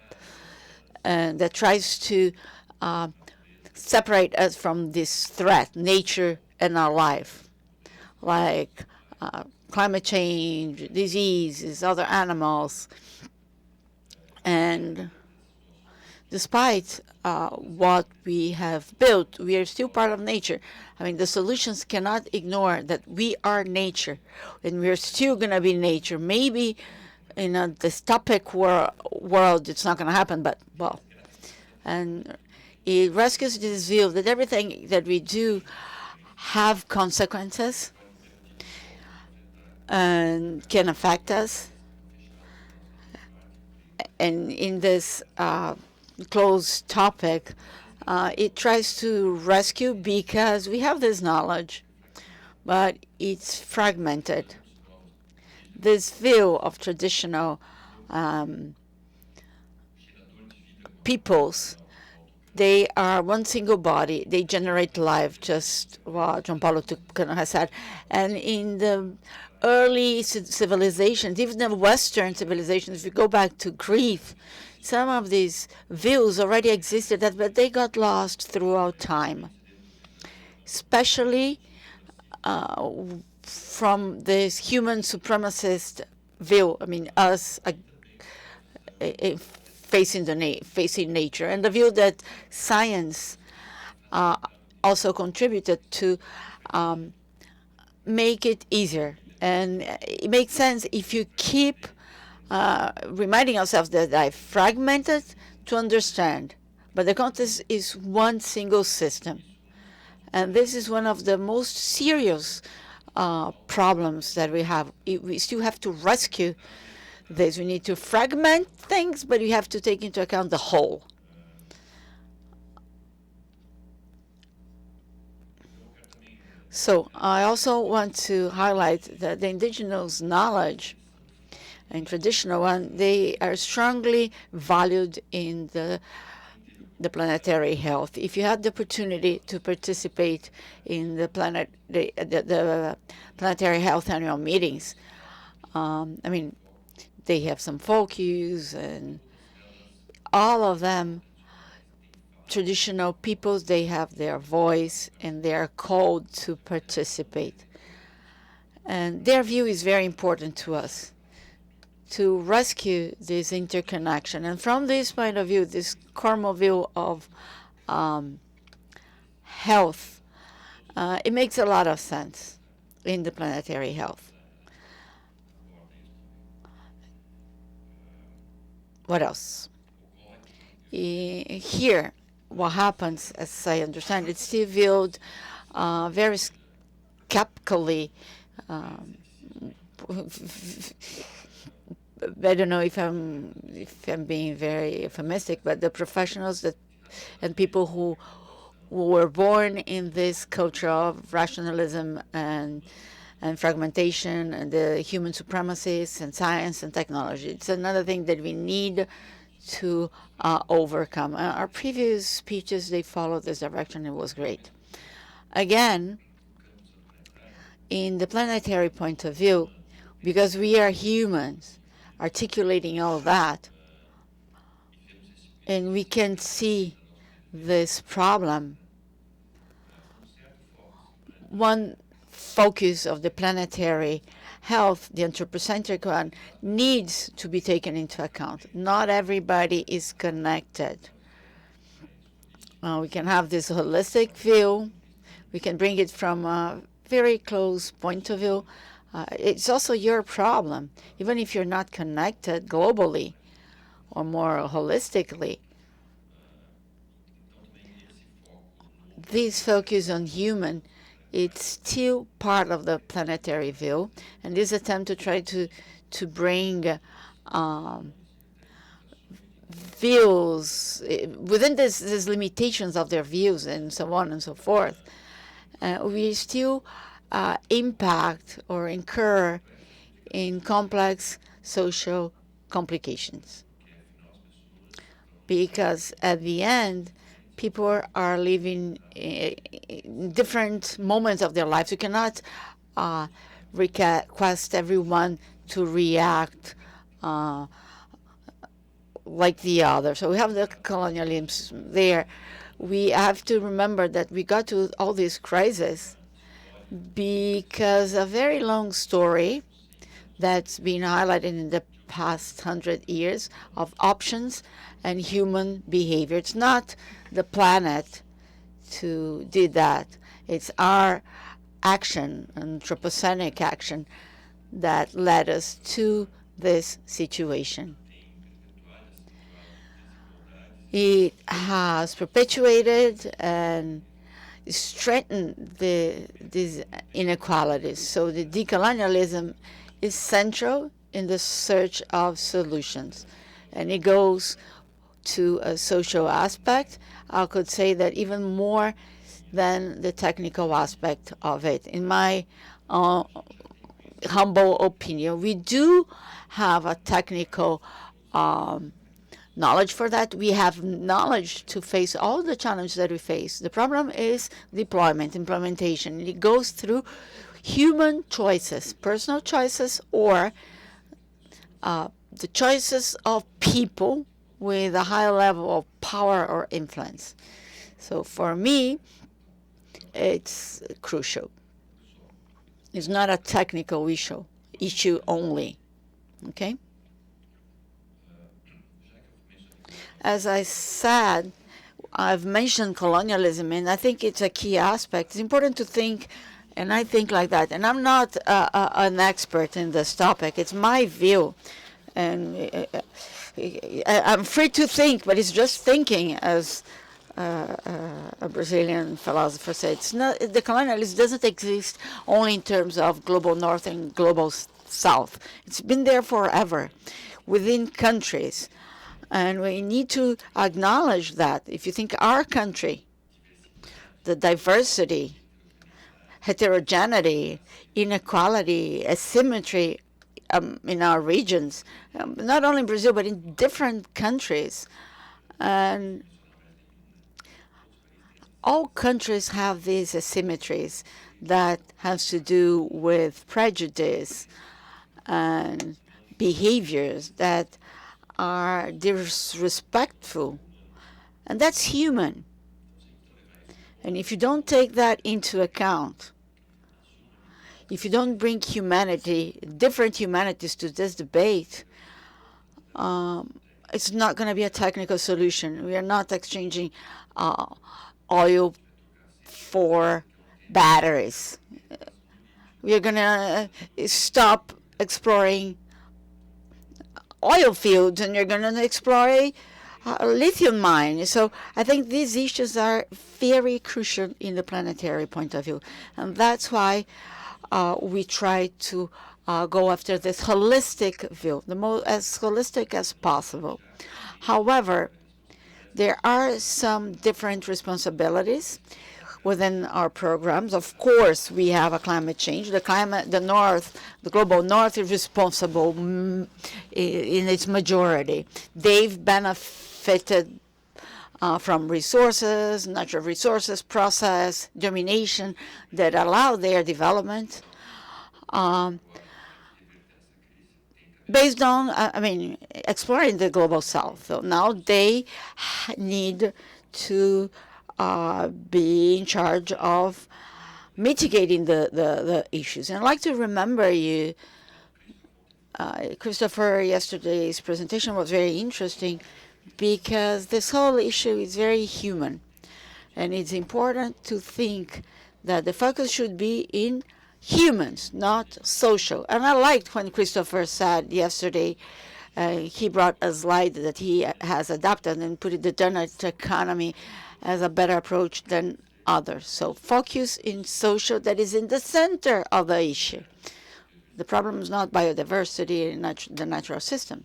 [SPEAKER 3] that tries to separate us from this threat, nature and our life, like climate change, diseases, other animals. And despite what we have built, we are still part of nature. I mean, the solutions cannot ignore that we are nature, and we're still going to be nature. Maybe in a dystopic world, it's not going to happen, but, well. And it rescues this view that everything that we do have consequences and can affect us. And in this closed topic, it tries to rescue because we have this knowledge, but it's fragmented. This view of traditional peoples, they are one single body. They generate life, just what João Paulo Tukano has said. And in the early civilizations, even the Western civilizations, if you go back to Greece, some of these views already existed, but they got lost throughout time, especially from this human supremacist view. I mean, us facing nature, and the view that science also contributed to make it easier. And it makes sense if you keep reminding ourselves that I fragmented to understand, but the context is one single system. And this is one of the most serious problems that we have. We still have to rescue this. We need to fragment things, but we have to take into account the whole. So I also want to highlight that the indigenous knowledge and traditional one, they are strongly valued in the planetary health. If you had the opportunity to participate in the planetary health annual meetings, I mean, they have some focus, and all of them, traditional peoples, they have their voice and they are called to participate. And their view is very important to us, to rescue this interconnection. And from this point of view, this cosmo view of health, it makes a lot of sense in the planetary health. What else? Here, what happens, as I understand, it's still viewed very skeptically. I don't know if I'm being very euphemistic, but the professionals and people who were born in this culture of rationalism and fragmentation and the human supremacists and science and technology. It's another thing that we need to overcome. Our previous speeches, they followed this direction. It was great. Again, in the planetary point of view, because we are humans articulating all that, and we can see this problem, one focus of the planetary health, the anthropocentric one, needs to be taken into account. Not everybody is connected. We can have this holistic view. We can bring it from a very close point of view. It's also your problem. Even if you're not connected globally or more holistically, this focus on human, it's still part of the planetary view, and this attempt to try to bring views within these limitations of their views and so on and so forth. We still impact or incur in complex social complications. Because at the end, people are living in different moments of their lives. You cannot request everyone to react like the other. So we have the colonialism there. We have to remember that we got to all these crises because a very long story that's been highlighted in the past 100 years of options and human behavior. It's not the planet to did that. It's our action, anthropocenic action, that led us to this situation. It has perpetuated and strengthened these inequalities. So the decolonialism is central in the search of solutions. And it goes to a social aspect. I could say that even more than the technical aspect of it. In my humble opinion, we do have a technical knowledge for that. We have knowledge to face all the challenges that we face. The problem is deployment, implementation. It goes through human choices, personal choices, or the choices of people with a high level of power or influence. So for me, it's crucial. It's not a technical issue only, okay? As I said, I've mentioned colonialism, and I think it's a key aspect. It's important to think, and I think like that. And I'm not an expert in this topic. It's my view. And I'm free to think, but it's just thinking, as a Brazilian philosopher said. It's not, the colonialism doesn't exist only in terms of global north and global south. It's been there forever within countries. And we need to acknowledge that. If you think our country, the diversity, heterogeneity, inequality, asymmetry in our regions, not only in Brazil, but in different countries. And all countries have these asymmetries that has to do with prejudice and behaviors that are disrespectful, and that's human. And if you don't take that into account, if you don't bring humanity, different humanities to this debate, it's not going to be a technical solution. We are not exchanging oil for batteries. We are going to stop exploring oil fields, and you're going to explore a lithium mine. So I think these issues are very crucial in the planetary point of view. And that's why we try to go after this holistic view, as holistic as possible. However, there are some different responsibilities within our programs. Of course, we have a climate change. The global north is responsible in its majority. They've benefited from resources, natural resources, process, domination that allow their development based on, exploring the global south. So now they need to be in charge of mitigating the issues. And I'd like to remember you, Christopher, yesterday's presentation was very interesting because this whole issue is very human. And it's important to think that the focus should be in humans, not social. And I liked when Christopher said yesterday, he brought a slide that he has adopted and put it the donut economy as a better approach than others. So focus in social, that is in the center of the issue. The problem is not biodiversity and the natural system.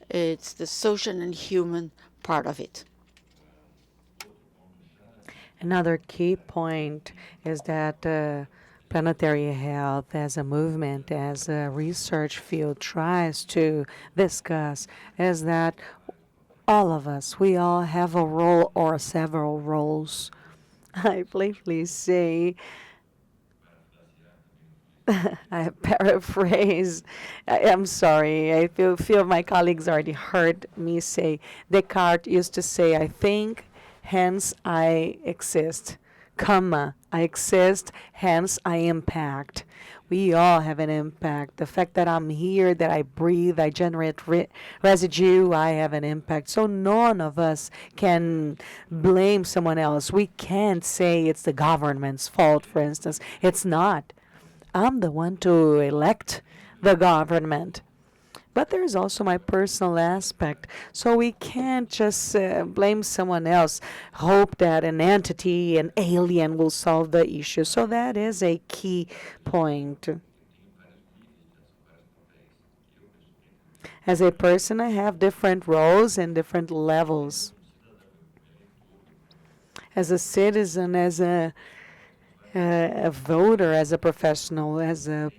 [SPEAKER 3] It's the social and human part of it.
[SPEAKER 1] Another key point is that Planetary health as a movement, as a research field tries to discuss is that all of us, we all have a role or several roles. I playfully say, I paraphrase. I'm sorry. I feel my colleagues already heard me say. Descartes used to say, I think, hence I exist. Comma, I exist, hence I impact. We all have an impact. The fact that I'm here, that I breathe, I generate residue, I have an impact. So none of us can blame someone else. We can't say it's the government's fault, for instance. It's not. I'm the one to elect the government. But there's also my personal aspect. So we can't just blame someone else, hope that an entity, an alien will solve the issue. So that is a key point. As a person, I have different roles and different levels. As a citizen, as a voter, as a professional, as a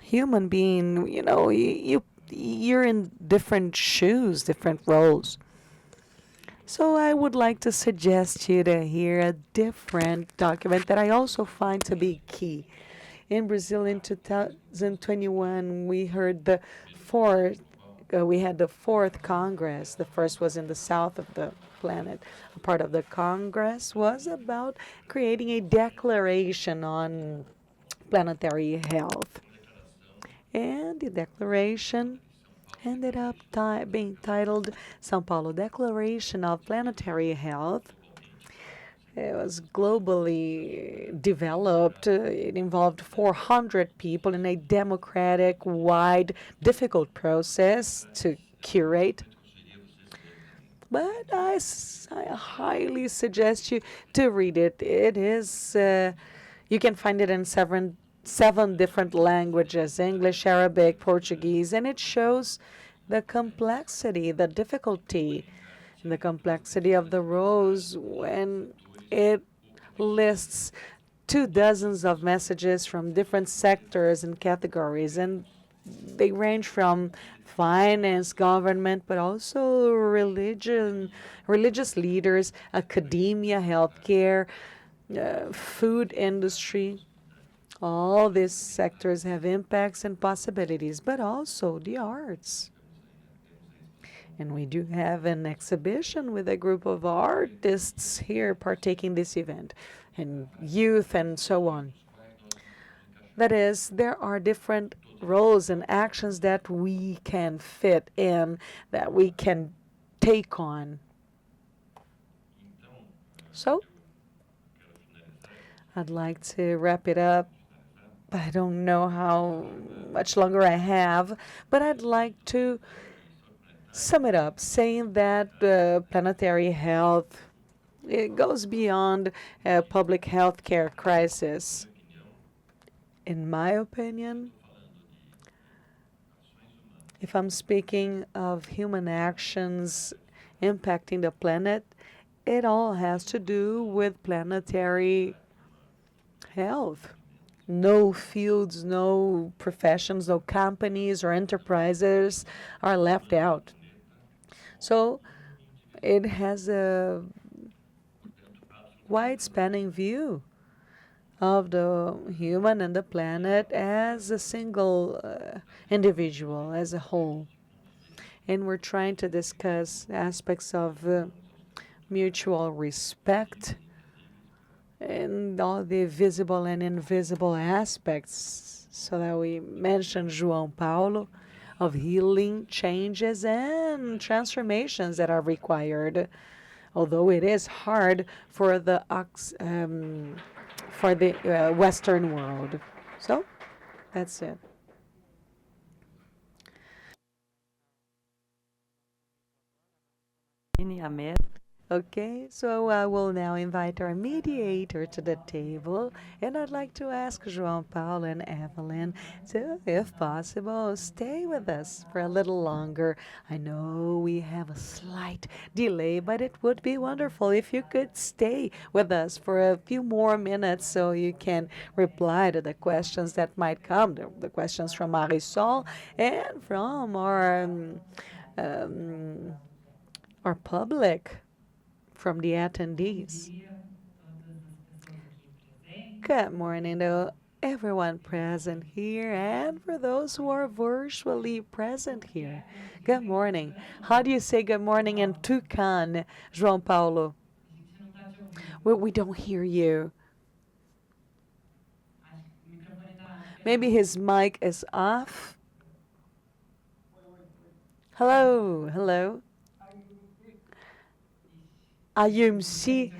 [SPEAKER 1] human being, you're in different shoes, different roles. So I would like to suggest you to hear a different document that I also find to be key. In Brazil in 2021, we had the fourth Congress. The first was in the south of the planet. A part of the Congress was about creating a declaration on planetary health. And the declaration ended up being titled São Paulo Declaration of Planetary Health. It was globally developed. It involved 400 people in a democratic, wide, difficult process to curate. But I highly suggest you to read it. It is, you can find it in seven different languages, English, Arabic, Portuguese, and it shows the complexity, the difficulty, and the complexity of the roles when it lists 24 of messages from different sectors and categories, and they range from finance, government, but also religion, religious leaders, academia, healthcare, food industry. All these sectors have impacts and possibilities, but also the arts. And we do have an exhibition with a group of artists here partaking this event, and youth and so on. That is, there are different roles and actions that we can fit in, that we can take on. So, I'd like to wrap it up. I don't know how much longer I have, but I'd like to sum it up, saying that planetary health, it goes beyond a public health care crisis. In my opinion, if I'm speaking of human actions impacting the planet, it all has to do with planetary health. No fields, no professions, no companies or enterprises are left out. So it has a wide-spanning view of the human and the planet as a single individual, as a whole. And we're trying to discuss aspects of mutual respect and all the visible and invisible aspects, so that we mentioned João Paulo, of healing, changes, and transformations that are required, although it is hard for the Western world. So that's it. Okay, so I will now invite our mediator to the table, and I'd like to ask João Paulo and Eveline to, if possible, stay with us for a little longer. I know we have a slight delay, but it would be wonderful if you could stay with us for a few more minutes so you can reply to the questions that might come, the questions from Marisol and from um, our public, from the attendees. Good morning to everyone present here and for those who are virtually present here. Good morning. How do you say good morning in Tucan, João Paulo? We don't hear you. Maybe his mic is off. Hello, hello. Ayumsi.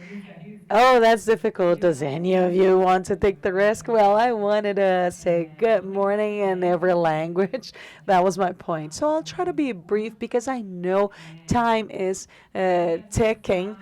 [SPEAKER 1] Oh, that's difficult. Does any of you want to take the risk? Well, I wanted to say good morning in every language. That was my point. So I'll try to be brief because I know time is ticking.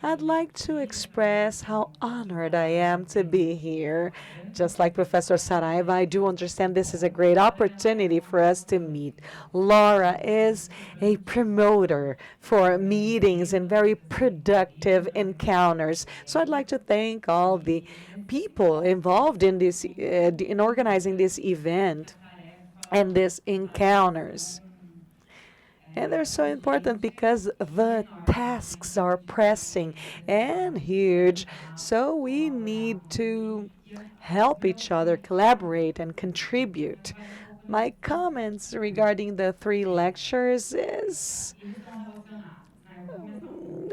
[SPEAKER 1] I'd like to express how honored I am to be here. Just like Professor Saraiva, I do understand this is a great opportunity for us to meet. Laura is a promoter for meetings and very productive encounters. So I'd like to thank all the people involved in this, in organizing this event and these encounters. And they're so important because the tasks are pressing and huge. So we need to help each other, collaborate, and contribute. My comments regarding the three lectures is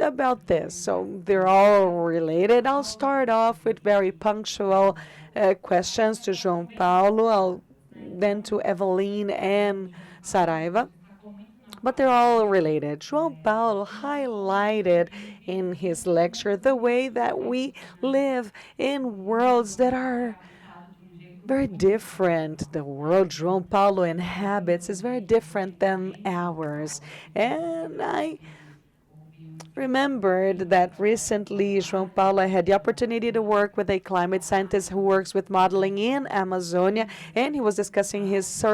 [SPEAKER 1] about this. So they're all related. I'll start off with very punctual questions to João Paulo, then to Eveline and Saraiva, but they're all related. João Paulo highlighted in his lecture the way that we live in worlds that are very different. The world João Paulo inhabits is very different than ours. And I remembered that recently João Paulo had the opportunity to work with a climate scientist who works with modeling in Amazonia, and he was discussing his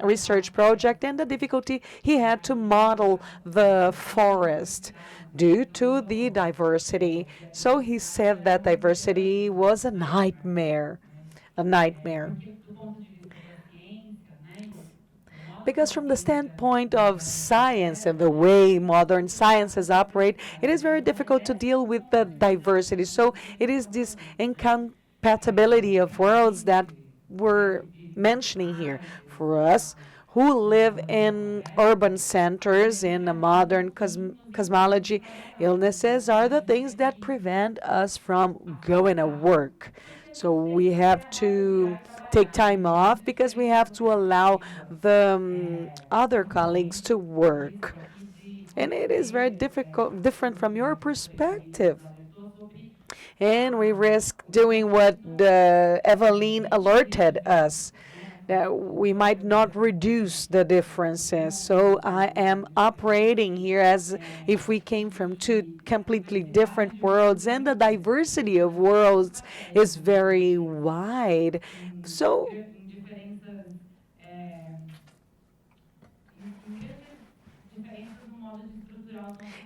[SPEAKER 1] research project and the difficulty he had to model the forest due to the diversity. So he said that diversity was a nightmare, a nightmare. Because from the standpoint of science and the way modern sciences operate, it is very difficult to deal with the diversity. So it is this incompatibility of worlds that we're mentioning here. For us who live in urban centers in a modern cosmology, illnesses are the things that prevent us from going to work. So we have to take time off because we have to allow the other colleagues to work. And it is very different from your perspective. And we risk doing what Eveline alerted us, that we might not reduce the differences. So I am operating here as if we came from two completely different worlds, and the diversity of worlds is very wide. So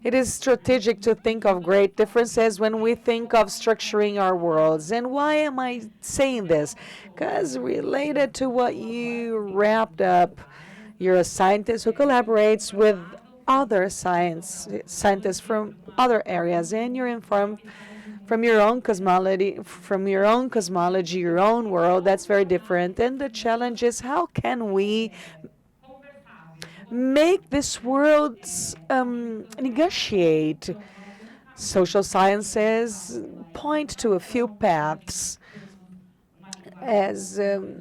[SPEAKER 1] it is strategic to think of great differences when we think of structuring our worlds. And why am I saying this? Because related to what you wrapped up, you're a scientist who collaborates with other scientists from other areas, and you're informed from your own cosmology, your own world. That's very different. And the challenge is, how can we make this world negotiate? Social sciences point to a few paths as a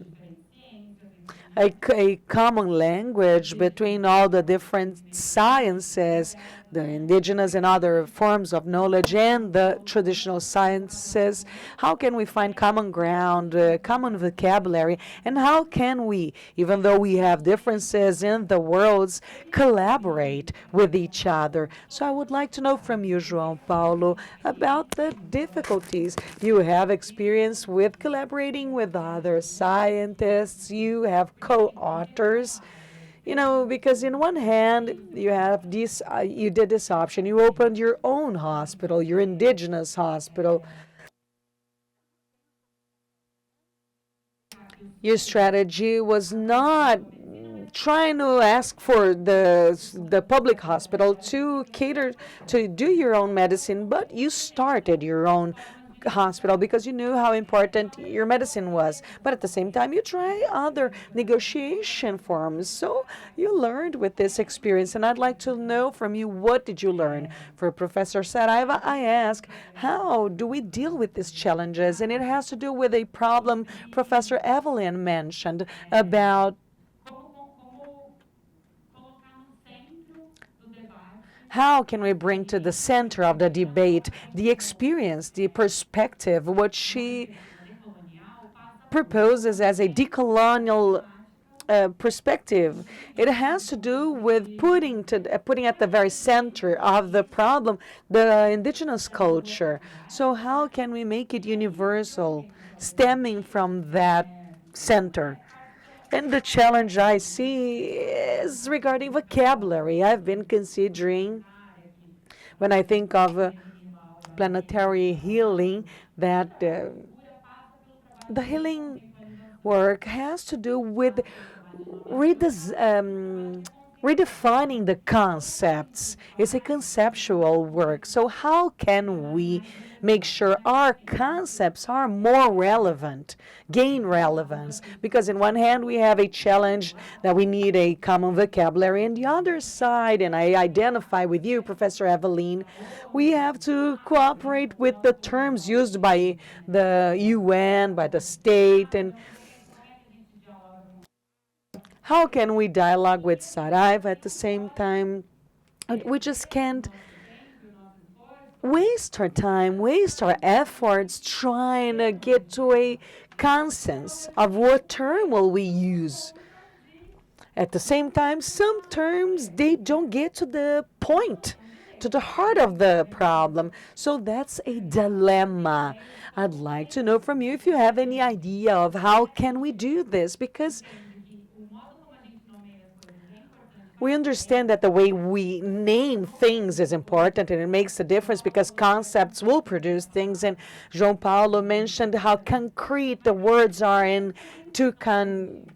[SPEAKER 1] common language between all the different sciences, the indigenous and other forms of knowledge and the traditional sciences? How can we find common ground, common vocabulary, and how can we, even though we have differences in the worlds, collaborate with each other? So I would like to know from you, João Paulo, about the difficulties you have experienced with collaborating with other scientists. You have co-authors. Because in one hand, you have this, you did this option. You opened your own hospital, your indigenous hospital. Your strategy was not trying to ask for the public hospital to cater to do your own medicine, but you started your own hospital because you knew how important your medicine was. But at the same time, you try other negotiation forms. So you learned with this experience, and I'd like to know from you, what did you learn? For Professor Saraiva, I ask, how do we deal with these challenges? And it has to do with a problem Professor Eveline mentioned about how can we bring to the center of the debate the experience, the perspective, what she proposes as a decolonial perspective. It has to do with putting at the very center of the problem the indigenous culture. So how can we make it universal, stemming from that center? And the challenge I see is regarding vocabulary. I've been considering, when I think of planetary healing, that the healing work has to do with redefining the concepts. It's a conceptual work. So how can we make sure our concepts are more relevant, gain relevance? Because in one hand, we have a challenge that we need a common vocabulary. And the other side, and I identify with you, Professor Eveline, we have to cooperate with the terms used by the UN, by the state, and how can we dialogue with Saraiva at the same time? We just can't waste our time, waste our efforts trying to get to a consensus of what term will we use. At the same time, some terms, they don't get to the point, to the heart of the problem. So that's a dilemma. I'd like to know from you if you have any idea of how can we do this, because we understand that the way we name things is important, and it makes a difference because concepts will produce things. And João Paulo mentioned how concrete the words are in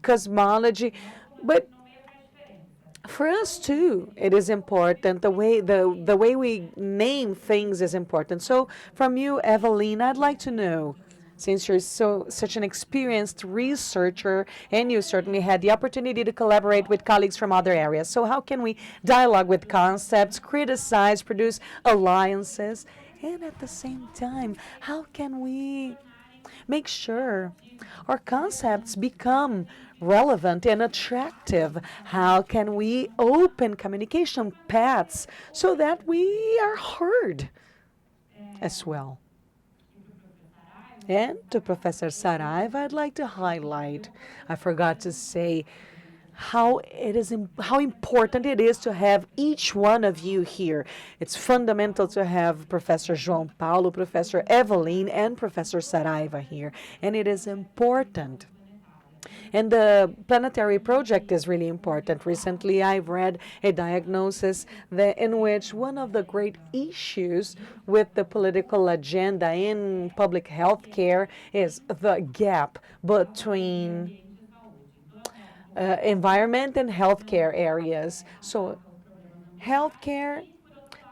[SPEAKER 1] cosmology. But for us too, it is important. The way we name things is important. So from you, Eveline, I'd like to know, since you're such an experienced researcher and you certainly had the opportunity to collaborate with colleagues from other areas. So how can we dialogue with concepts, criticize, produce alliances, and at the same time, how can we make sure our concepts become relevant and attractive? How can we open communication paths so that we are heard as well? And to Professor Saraiva, I'd like to highlight, I forgot to say, how important it is to have each one of you here. It's fundamental to have Professor João Paulo, Professor Eveline, and Professor Saraiva here. And it is important. And the planetary project is really important. Recently, I've read a diagnosis in which one of the great issues with the political agenda in public health care is the gap between environment and healthcare areas. So healthcare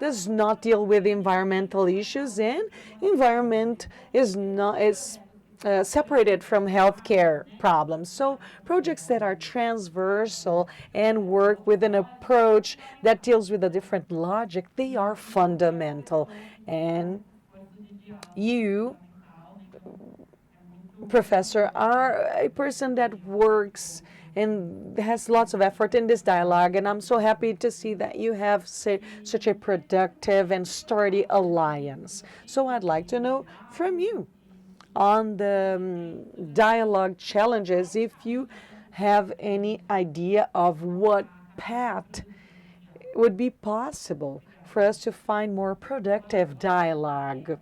[SPEAKER 1] does not deal with environmental issues, and environment is separated from healthcare problems. So projects that are transversal and work with an approach that deals with a different logic, they are fundamental. And you, Professor, are a person that works and has lots of effort in this dialogue. And I'm so happy to see that you have such a productive and sturdy alliance. So I'd like to know from you on the dialogue challenges, if you have any idea of what path would be possible for us to find more productive dialogue.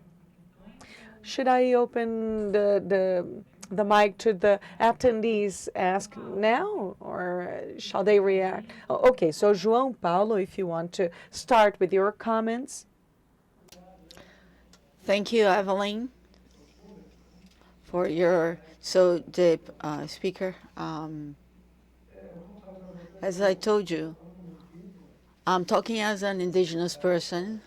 [SPEAKER 1] Should I open the mic to the attendees ask now, or shall they react? Oh, okay, so João Paulo, if you want to start with your comments.
[SPEAKER 3] Thank you, Eveline, for your so deep speaker. As I told you, I'm talking as an indigenous person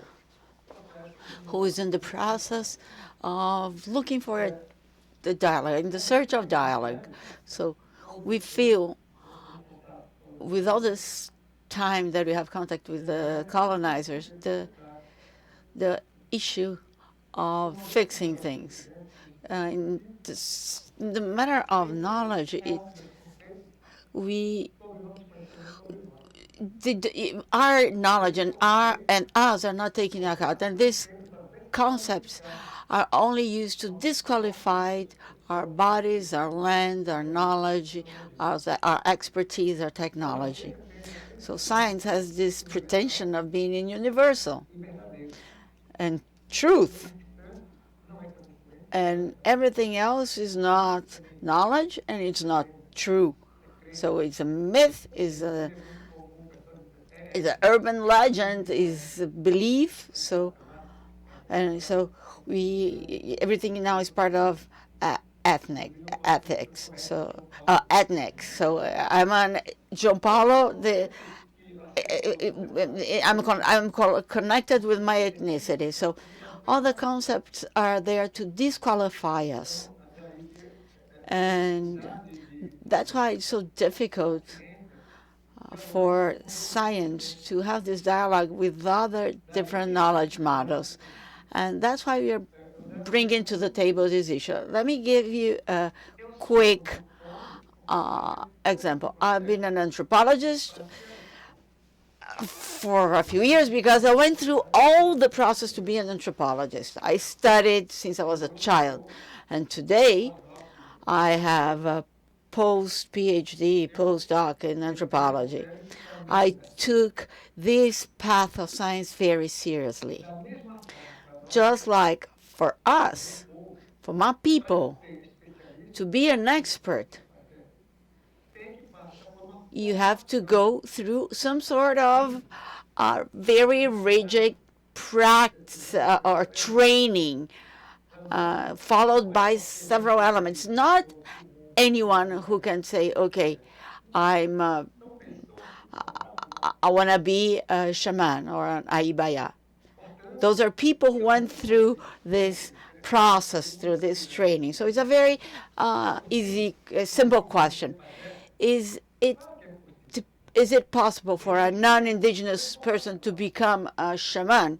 [SPEAKER 3] who is in the process of looking for the dialogue, in the search of dialogue. So we feel, with all this time that we have contact with the colonizers, the issue of fixing things. In the matter of knowledge, our knowledge and us are not taken into account, and these concepts are only used to disqualify our bodies, our land, our knowledge, our expertise, our technology. So science has this pretension of being universal and truth, and everything else is not knowledge and it's not true. So it's a myth, is an urban legend, is a belief. So everything now is part of ethics. So ethnic. So I'm on João Paulo. I'm connected with my ethnicity. So all the concepts are there to disqualify us, and that's why it's so difficult for science to have this dialogue with other different knowledge models. And that's why we are bringing to the table this issue. Let me give you a quick example. I've been an anthropologist for a few years because I went through all the process to be an anthropologist. I studied since I was a child. And today, I have a post-PhD, postdoc in anthropology. I took this path of science very seriously. Just like for us, for my people, to be an expert, you have to go through some sort of very rigid practice or training, followed by several elements. Not anyone who can say, okay, I want to be a shaman or an aibaya. Those are people who went through this process, through this training. So it's a very simple question. Is it possible for a non-indigenous person to become a shaman?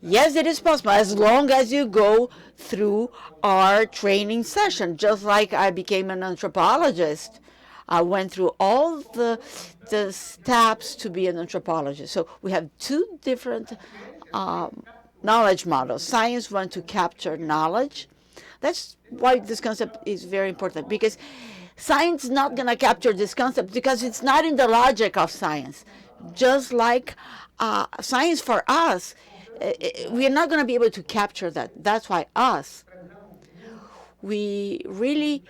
[SPEAKER 3] Yes, it is possible, as long as you go through our training session. Just like I became an anthropologist, I went through all the steps to be an anthropologist. So we have two different knowledge models. Science wants to capture knowledge. That's why this concept is very important, because science is not going to capture this concept because it's not in the logic of science. Just like science for us, we are not going to be able to capture that. That's why we really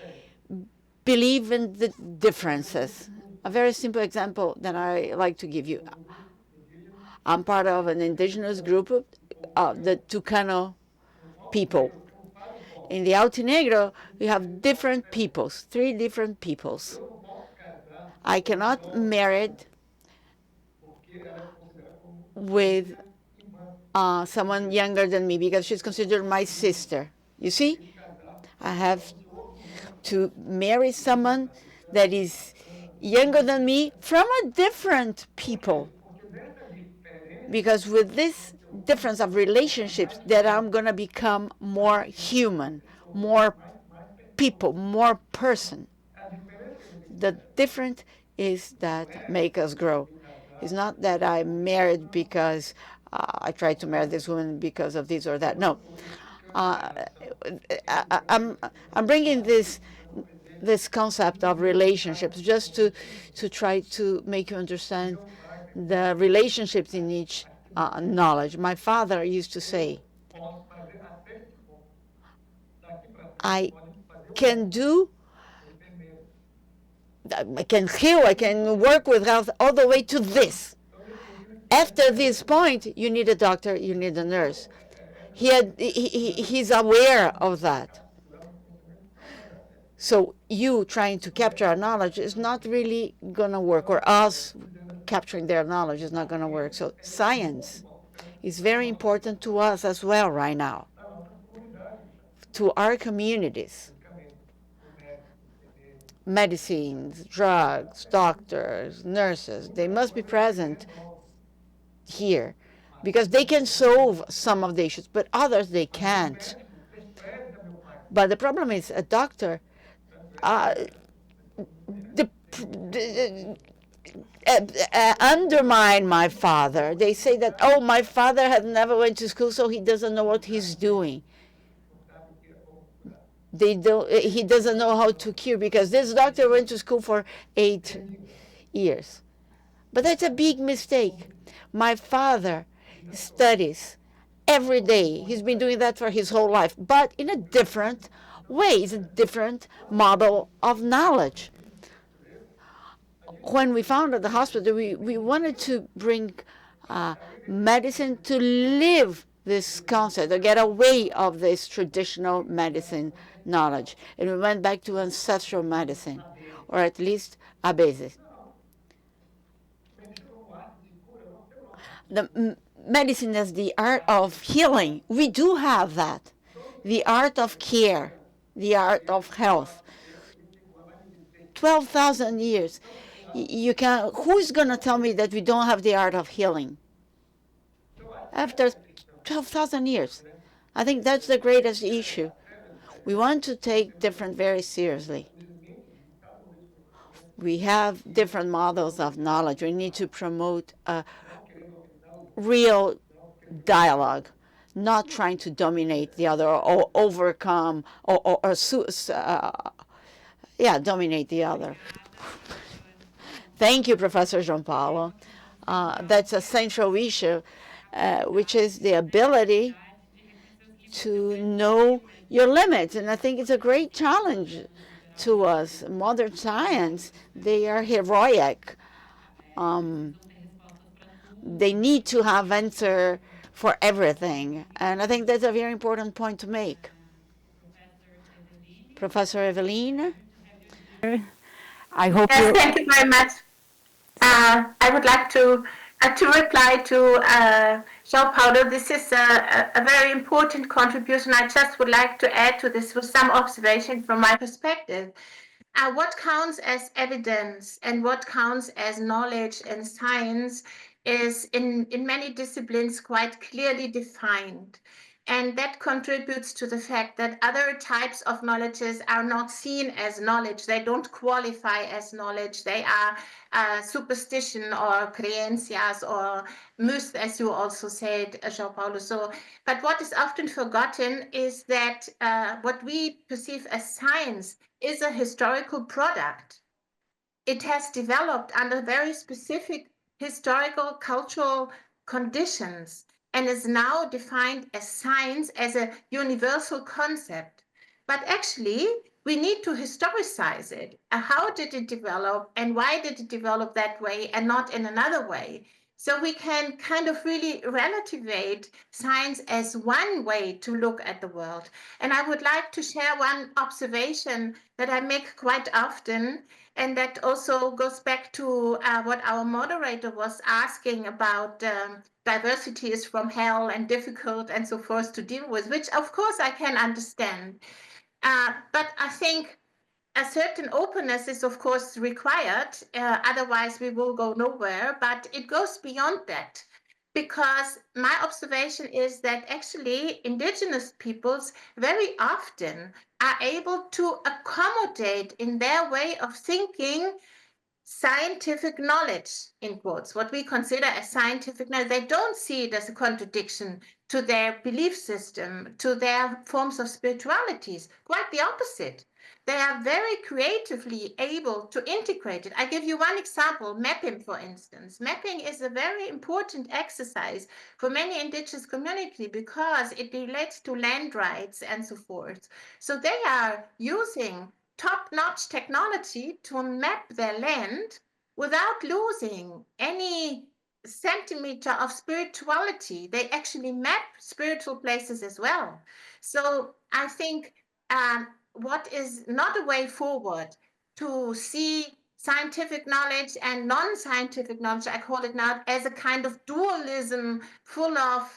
[SPEAKER 3] believe in the differences. A very simple example that I like to give you. I'm part of an indigenous group of the Tukano people. In the Alto Negro, we have different peoples, 3 different peoples. I cannot marry with someone younger than me because she's considered my sister. You see? I have to marry someone that is younger than me from a different people. Because with this difference of relationships, that I'm going to become more human, more people, more person. The difference is that make us grow. It's not that I married because I tried to marry this woman because of this or that. No, I'm bringing this concept of relationships just to try to make you understand the relationships in each knowledge. My father used to say, I can do, I can heal, I can work with health all the way to this. After this point, you need a doctor, you need a nurse. He's aware of that. So you trying to capture our knowledge is not really going to work, or us capturing their knowledge is not going to work. So science is very important to us as well right now, to our communities. Medicines, drugs, doctors, nurses, they must be present here because they can solve some of the issues, but others they can't. But the problem is a doctor undermine my father. They say that, oh, my father had never went to school, so he doesn't know what he's doing. He doesn't know how to cure because this doctor went to school for 8 years. But that's a big mistake. My father studies every day. He's been doing that for his whole life, but in a different way. It's a different model of knowledge. When we founded the hospital, we wanted to bring medicine to live this concept, or get away of this traditional medicine knowledge. And we went back to ancestral medicine, or at least a basis. The medicine as the art of healing, we do have that. The art of care, the art of health. 12,000 years. Who's going to tell me that we don't have the art of healing? After 12,000 years. I think that's the greatest issue. We want to take different very seriously. We have different models of knowledge. We need to promote a real dialogue, not trying to dominate the other or overcome dominate the other. Thank you, Professor João Paulo. That's a central issue, which is the ability to know your limits. And I think it's a great challenge to us. Modern science, they are heroic. They need to have answer for everything. And I think that's a very important point to make. Professor Eveline?
[SPEAKER 6] I hope
[SPEAKER 4] Yes, thank you very much. I would like to reply to João Paulo. This is a very important contribution. I just would like to add to this with some observation from my perspective. What counts as evidence and what counts as knowledge and science is in many disciplines quite clearly defined. And that contributes to the fact that other types of knowledges are not seen as knowledge. They don't qualify as knowledge. They are superstition or creencias or myths, as you also said, João Paulo. So, but what is often forgotten is that what we perceive as science is a historical product. It has developed under very specific historical, cultural conditions, and is now defined as science as a universal concept. But actually, we need to historicize it. How did it develop and why did it develop that way and not in another way? So we can kind of really relativate science as one way to look at the world. And I would like to share one observation that I make quite often, and that also goes back to what our moderator was asking about diversity is from hell and difficult and so forth to deal with, which of course I can understand. But I think a certain openness is of course required, otherwise we will go nowhere, but it goes beyond that. because my observation is that actually indigenous peoples very often are able to accommodate in their way of thinking scientific knowledge, in quotes, what we consider as scientific knowledge. They don't see it as a contradiction to their belief system, to their forms of spiritualities. Quite the opposite. They are very creatively able to integrate it. I give you one example, mapping, for instance. Mapping is a very important exercise for many indigenous communities because it relates to land rights and so forth. So they are using top-notch technology to map their land without losing any centimeter of spirituality. They actually map spiritual places as well. So I think what is not a way forward to see scientific knowledge and non-scientific knowledge, I call it now, as a kind of dualism full of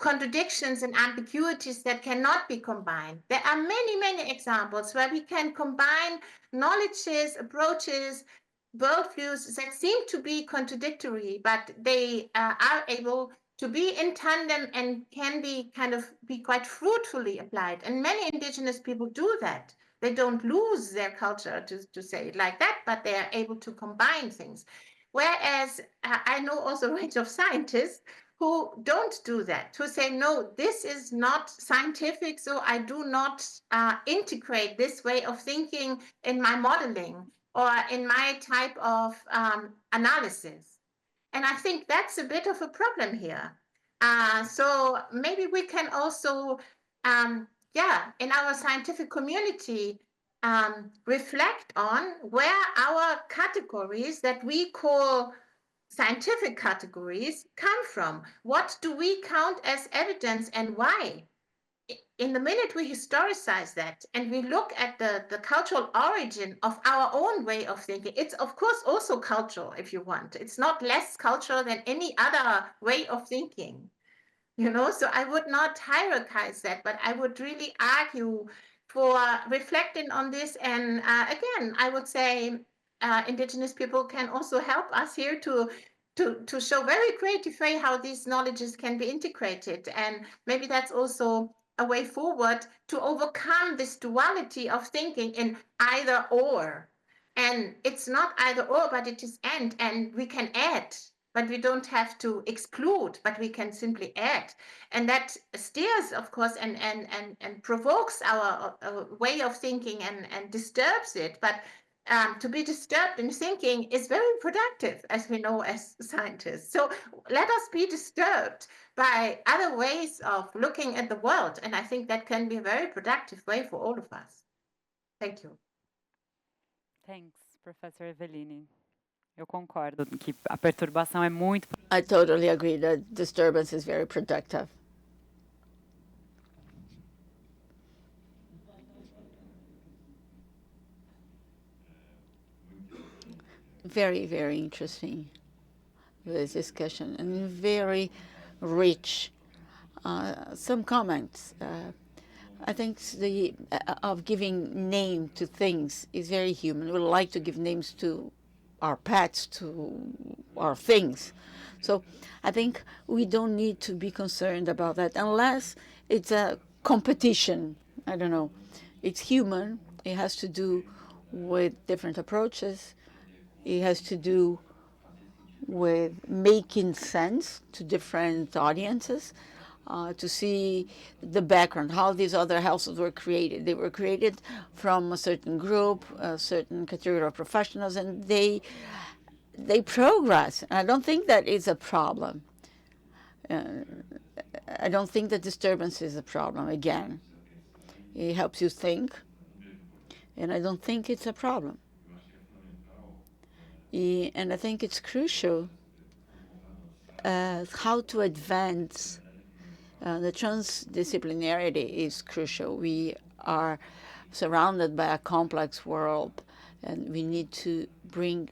[SPEAKER 4] contradictions and ambiguities that cannot be combined. There are many, many examples where we can combine knowledges, approaches, worldviews that seem to be contradictory, but they are able to be in tandem and can be quite fruitfully applied. And many indigenous people do that. They don't lose their culture, to say it like that, but they are able to combine things. Whereas I know also a range of scientists who don't do that, who say, no, this is not scientific, so I do not integrate this way of thinking in my modeling or in my type of analysis. And I think that's a bit of a problem here. So maybe we can also, in our scientific community, reflect on where our categories that we call scientific categories come from. What do we count as evidence and why? In the minute we historicize that and we look at the cultural origin of our own way of thinking, it's of course also cultural, if you want. It's not less cultural than any other way of thinking, so I would not hierarchize that, but I would really argue for reflecting on this. And again, I would say indigenous people can also help us here to show very creative way how these knowledges can be integrated. And maybe that's also a way forward to overcome this duality of thinking in either or. And it's not either or, but it is and we can add, but we don't have to exclude, but we can simply add. And that steers, of course, and provokes our way of thinking and disturbs it. But to be disturbed in thinking is very productive, as we know as scientists. So let us be disturbed by other ways of looking at the world. And I think that can be a very productive way for all of us. Thank you.
[SPEAKER 6] Thanks, Professor Eveline. Eu concordo que a perturbação é muito.
[SPEAKER 3] I totally agree that disturbance is very productive. Very, very interesting, this discussion, and very rich. Some comments. I think the of giving name to things is very human. We like to give names to our pets, to our things. So I think we don't need to be concerned about that unless it's a competition. I don't know. It's human. It has to do with different approaches. It has to do with making sense to different audiences, to see the background, how these other houses were created. They were created from a certain group, a certain category of professionals, and they progress. And I don't think that is a problem. I don't think that disturbance is a problem. Again, it helps you think, and I don't think it's a problem. And I think it's crucial how to advance. The transdisciplinarity is crucial. We are surrounded by a complex world, and we need to bring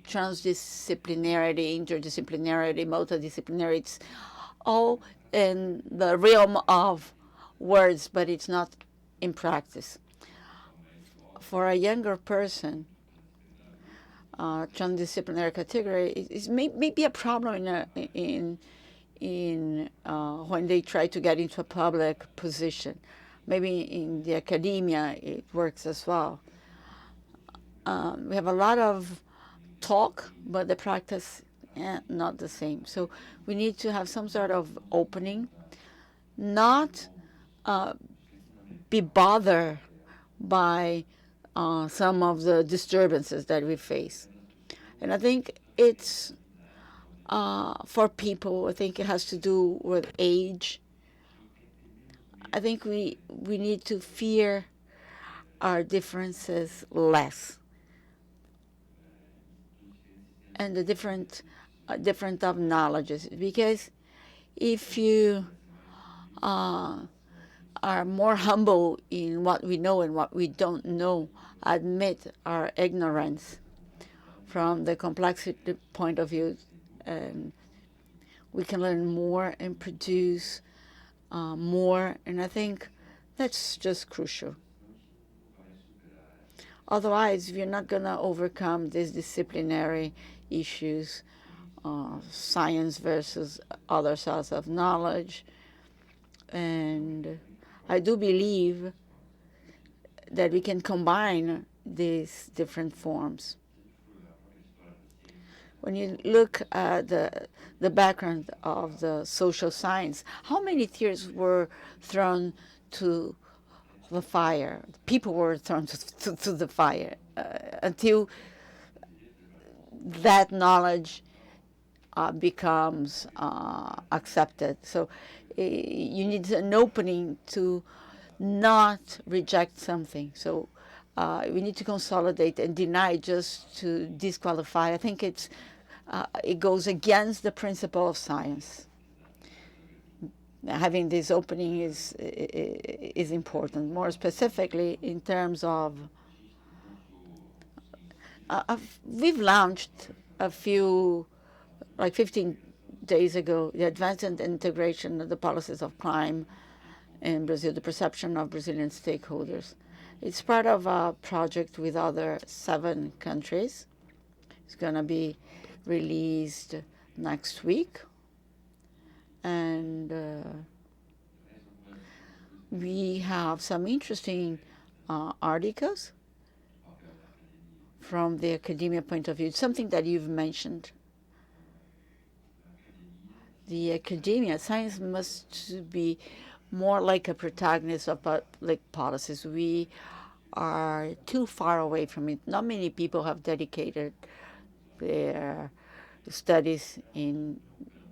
[SPEAKER 3] transdisciplinarity, interdisciplinarity, multidisciplinarity. It's all in the realm of words, but it's not in practice. For a younger person, transdisciplinary category is maybe a problem in when they try to get into a public position. Maybe in the academia it works as well. We have a lot of talk, but the practice not the same. So we need to have some sort of opening, not be bothered by some of the disturbances that we face. And I think it's for people, I think it has to do with age. I think we need to fear our differences less. And the different of knowledges, because if you are more humble in what we know and what we don't know, admit our ignorance from the complexity point of view, and we can learn more and produce more, and I think that's just crucial. Otherwise, we're not going to overcome these disciplinary issues, science versus other sources of knowledge. And I do believe that we can combine these different forms. When you look at the background of the social science, how many theories were thrown to the fire? People were thrown to the fire until that knowledge becomes accepted. So you need an opening to not reject something. So we need to consolidate and deny just to disqualify. I think it goes against the principle of science. Having this opening is important. More specifically, in terms of we've launched a few, like 15 days ago, the advance and integration of the policies of crime in Brazil, the perception of Brazilian stakeholders. It's part of a project with other 7 countries. It's going to be released next week. And we have some interesting articles from the academia point of view. It's something that you've mentioned. The academia, science must be more like a protagonist of public policies. We are too far away from it. Not many people have dedicated their studies in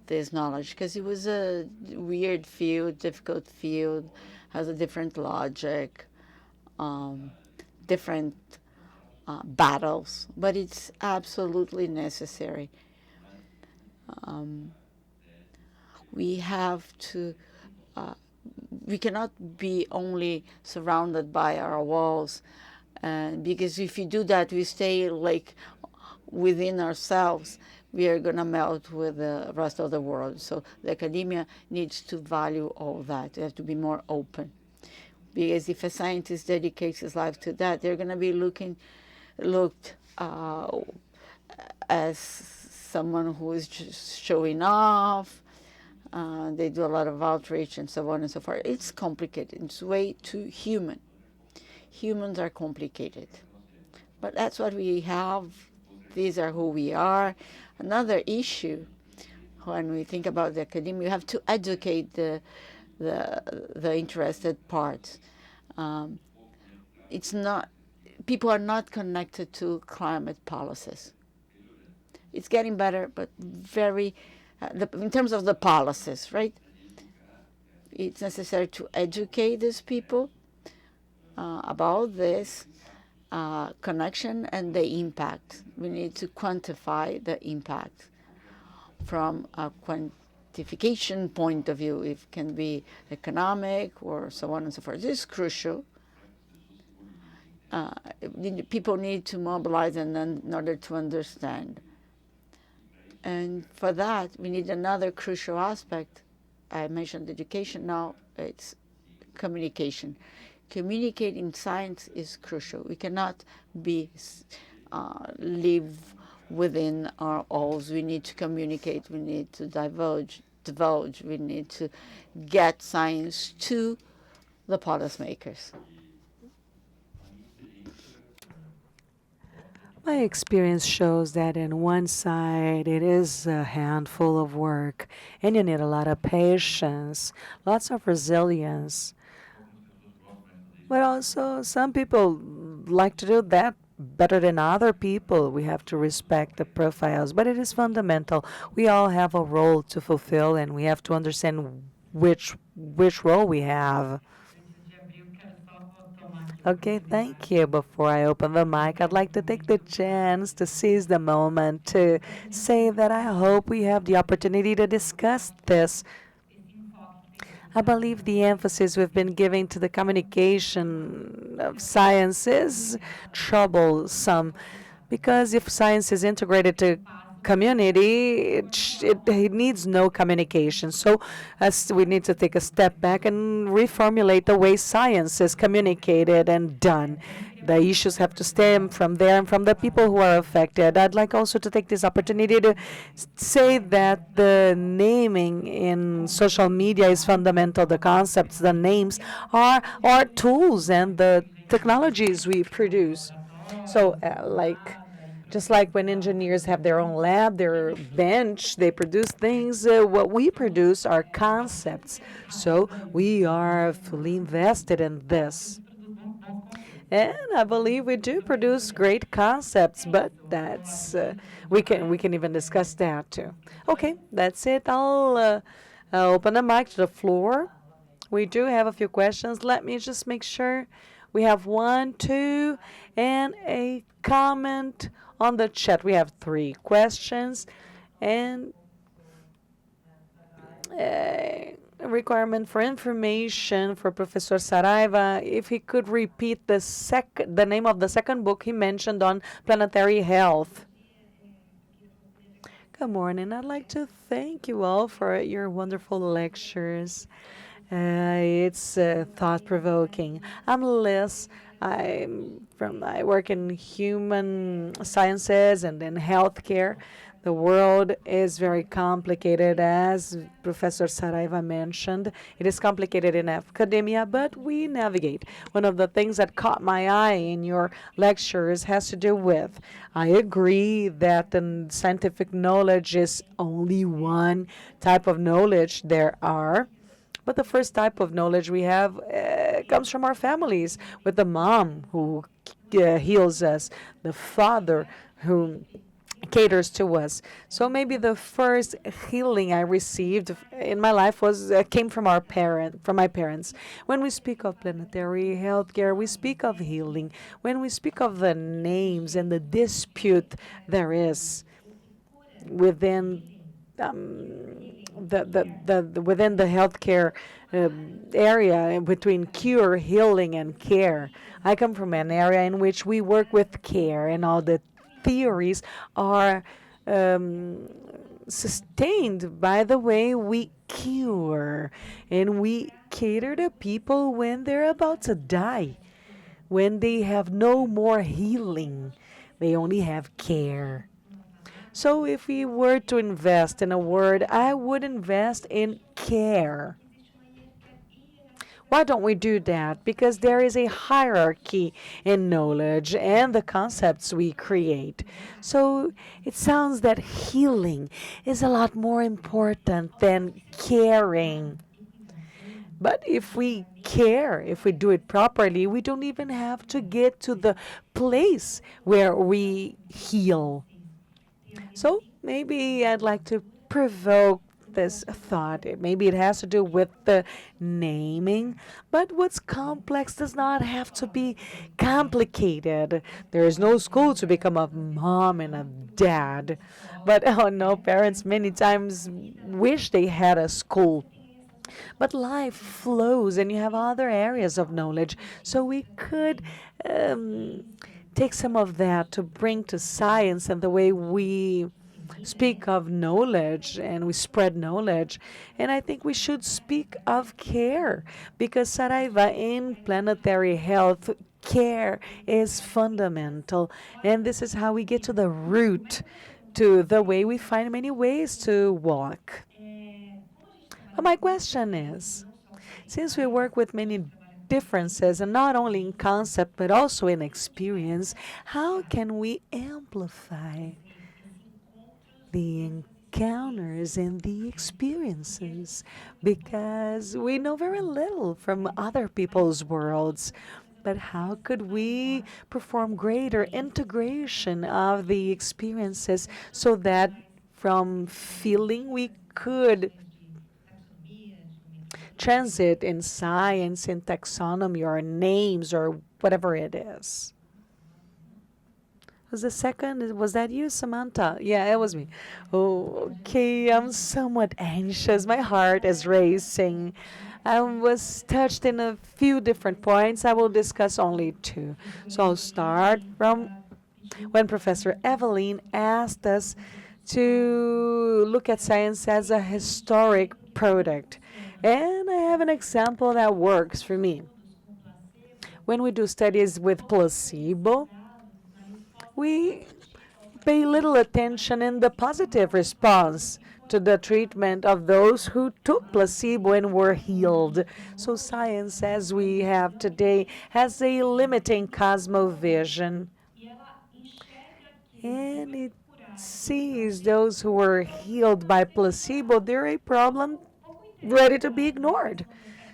[SPEAKER 3] this knowledge because it was a weird field, difficult field, has a different logic, different battles, but it's absolutely necessary. We have to, we cannot be only surrounded by our walls, because if you do that, we stay like within ourselves, we are going to melt with the rest of the world. So the academia needs to value all that. They have to be more open. Because if a scientist dedicates his life to that, they're going to be looked as someone who is just showing off. They do a lot of outreach and so on and so forth. It's complicated. It's way too human. Humans are complicated. But that's what we have. These are who we are. Another issue, when we think about the academia, we have to educate the interested parts. It's not, people are not connected to climate policies. It's getting better, but very, in terms of the policies, right? It's necessary to educate these people about this connection and the impact. We need to quantify the impact from a quantification point of view. It can be economic or so on and so forth. This is crucial. People need to mobilize in order to understand. And for that, we need another crucial aspect. I mentioned education, now it's communication. Communicating science is crucial. We cannot live within our walls. We need to communicate. We need to divulge. We need to get science to the policymakers.
[SPEAKER 1] My experience shows that in one side it is a handful of work, and you need a lot of patience, lots of resilience. But also, some people like to do that better than other people. We have to respect the profiles, but it is fundamental. We all have a role to fulfill, and we have to understand which role we have. Okay, thank you. Before I open the mic, I'd like to take the chance to seize the moment to say that I hope we have the opportunity to discuss this. I believe the emphasis we've been giving to the communication of science is troublesome, because if science is integrated to community, it needs no communication. So as we need to take a step back and reformulate the way science is communicated and done. The issues have to stem from there and from the people who are affected. I'd like also to take this opportunity to say that the naming in social media is fundamental. The concepts, the names are our tools and the technologies we produce. So just like when engineers have their own lab, their bench, they produce things, what we produce are concepts. So we are fully invested in this. And I believe we do produce great concepts, but that's we can even discuss that too. Okay, that's it. I'll open the mic to the floor. We do have a few questions. Let me just make sure we have 1, 2, and a comment on the chat. We have 3 questions and a requirement for information for Professor Saraiva. If he could repeat the name of the second book he mentioned on planetary health. Good morning. I'd like to thank you all for your wonderful lectures. It's thought-provoking. I'm Liz. I work in human sciences and in healthcare. The world is very complicated, as Professor Saraiva mentioned. It is complicated in academia, but we navigate. One of the things that caught my eye in your lectures has to do with, I agree that the scientific knowledge is only one type of knowledge there are. But the first type of knowledge we have comes from our families, with the mom who heals us, the father who caters to us. So maybe the first healing I received in my life came from my parents. When we speak of planetary healthcare, we speak of healing. When we speak of the names and the dispute there is within within the healthcare area between cure, healing, and care. I come from an area in which we work with care, and all the theories are sustained by the way we cure, and we cater to people when they're about to die, when they have no more healing, they only have care. So if we were to invest in a word, I would invest in care. Why don't we do that? Because there is a hierarchy in knowledge and the concepts we create. So it sounds that healing is a lot more important than caring. But if we care, if we do it properly, we don't even have to get to the place where we heal. So maybe I'd like to provoke this thought. Maybe it has to do with the naming, but what's complex does not have to be complicated. There is no school to become a mom and a dad. But oh no, parents many times wish they had a school. But life flows and you have other areas of knowledge. So we could take some of that to bring to science and the way we speak of knowledge and we spread knowledge. And I think we should speak of care because Saraiva in planetary health, care is fundamental. And this is how we get to the root, to the way we find many ways to walk. But my question is, since we work with many differences, and not only in concept but also in experience, how can we amplify the encounters and the experiences? Because we know very little from other people's worlds. But how could we perform greater integration of the experiences so that from feeling we could transit in science, in taxonomy, or names, or whatever it is? Was the second, was that you, Samantha? Yeah, it was me. Oh, okay, I'm somewhat anxious. My heart is racing. I was touched in a few different points. I will discuss only two. So I'll start from when Professor Eveline asked us to look at science as a historic product. And I have an example that works for me. When we do studies with placebo, we pay little attention in the positive response to the treatment of those who took placebo and were healed. So science, as we have today, has a limiting cosmovision. And it sees those who were healed by placebo, they're a problem ready to be ignored.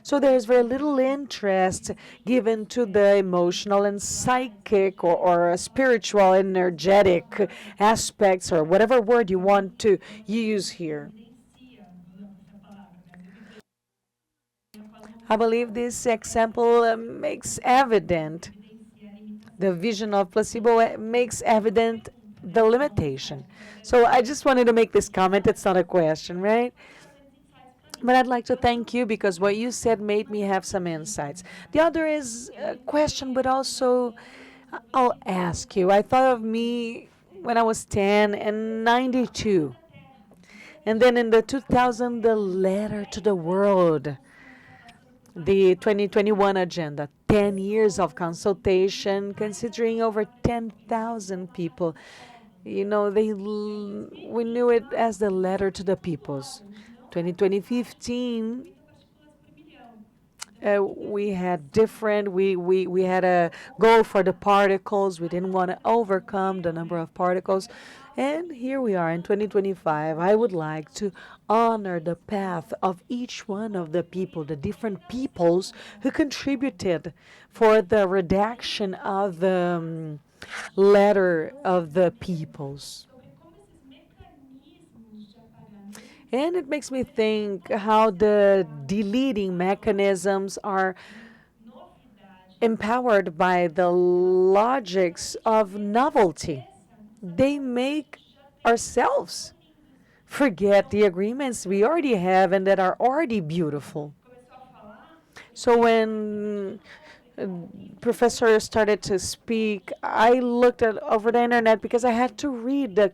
[SPEAKER 1] So there's very little interest given to the emotional and psychic or spiritual, energetic aspects, or whatever word you want to use here. I believe this example makes evident the vision of placebo, makes evident the limitation. So I just wanted to make this comment. It's not a question, right? But I'd like to thank you because what you said made me have some insights. The other is a question, but also I'll ask you. I thought of me when I was 10 and 92. And then in the 2000, the letter to the world, the 2021 agenda, 10 years of consultation, considering over 10,000 people. You know, we knew it as the letter to the peoples. 2015, we had different, we had a goal for the particles. We didn't want to overcome the number of particles. And here we are in 2025. I would like to honor the path of each one of the people, the different peoples who contributed for the redaction of the letter of the peoples. And it makes me think how the deleting mechanisms are empowered by the logics of novelty. They make ourselves forget the agreements we already have and that are already beautiful. So when professor started to speak, I looked at over the internet because I had to read the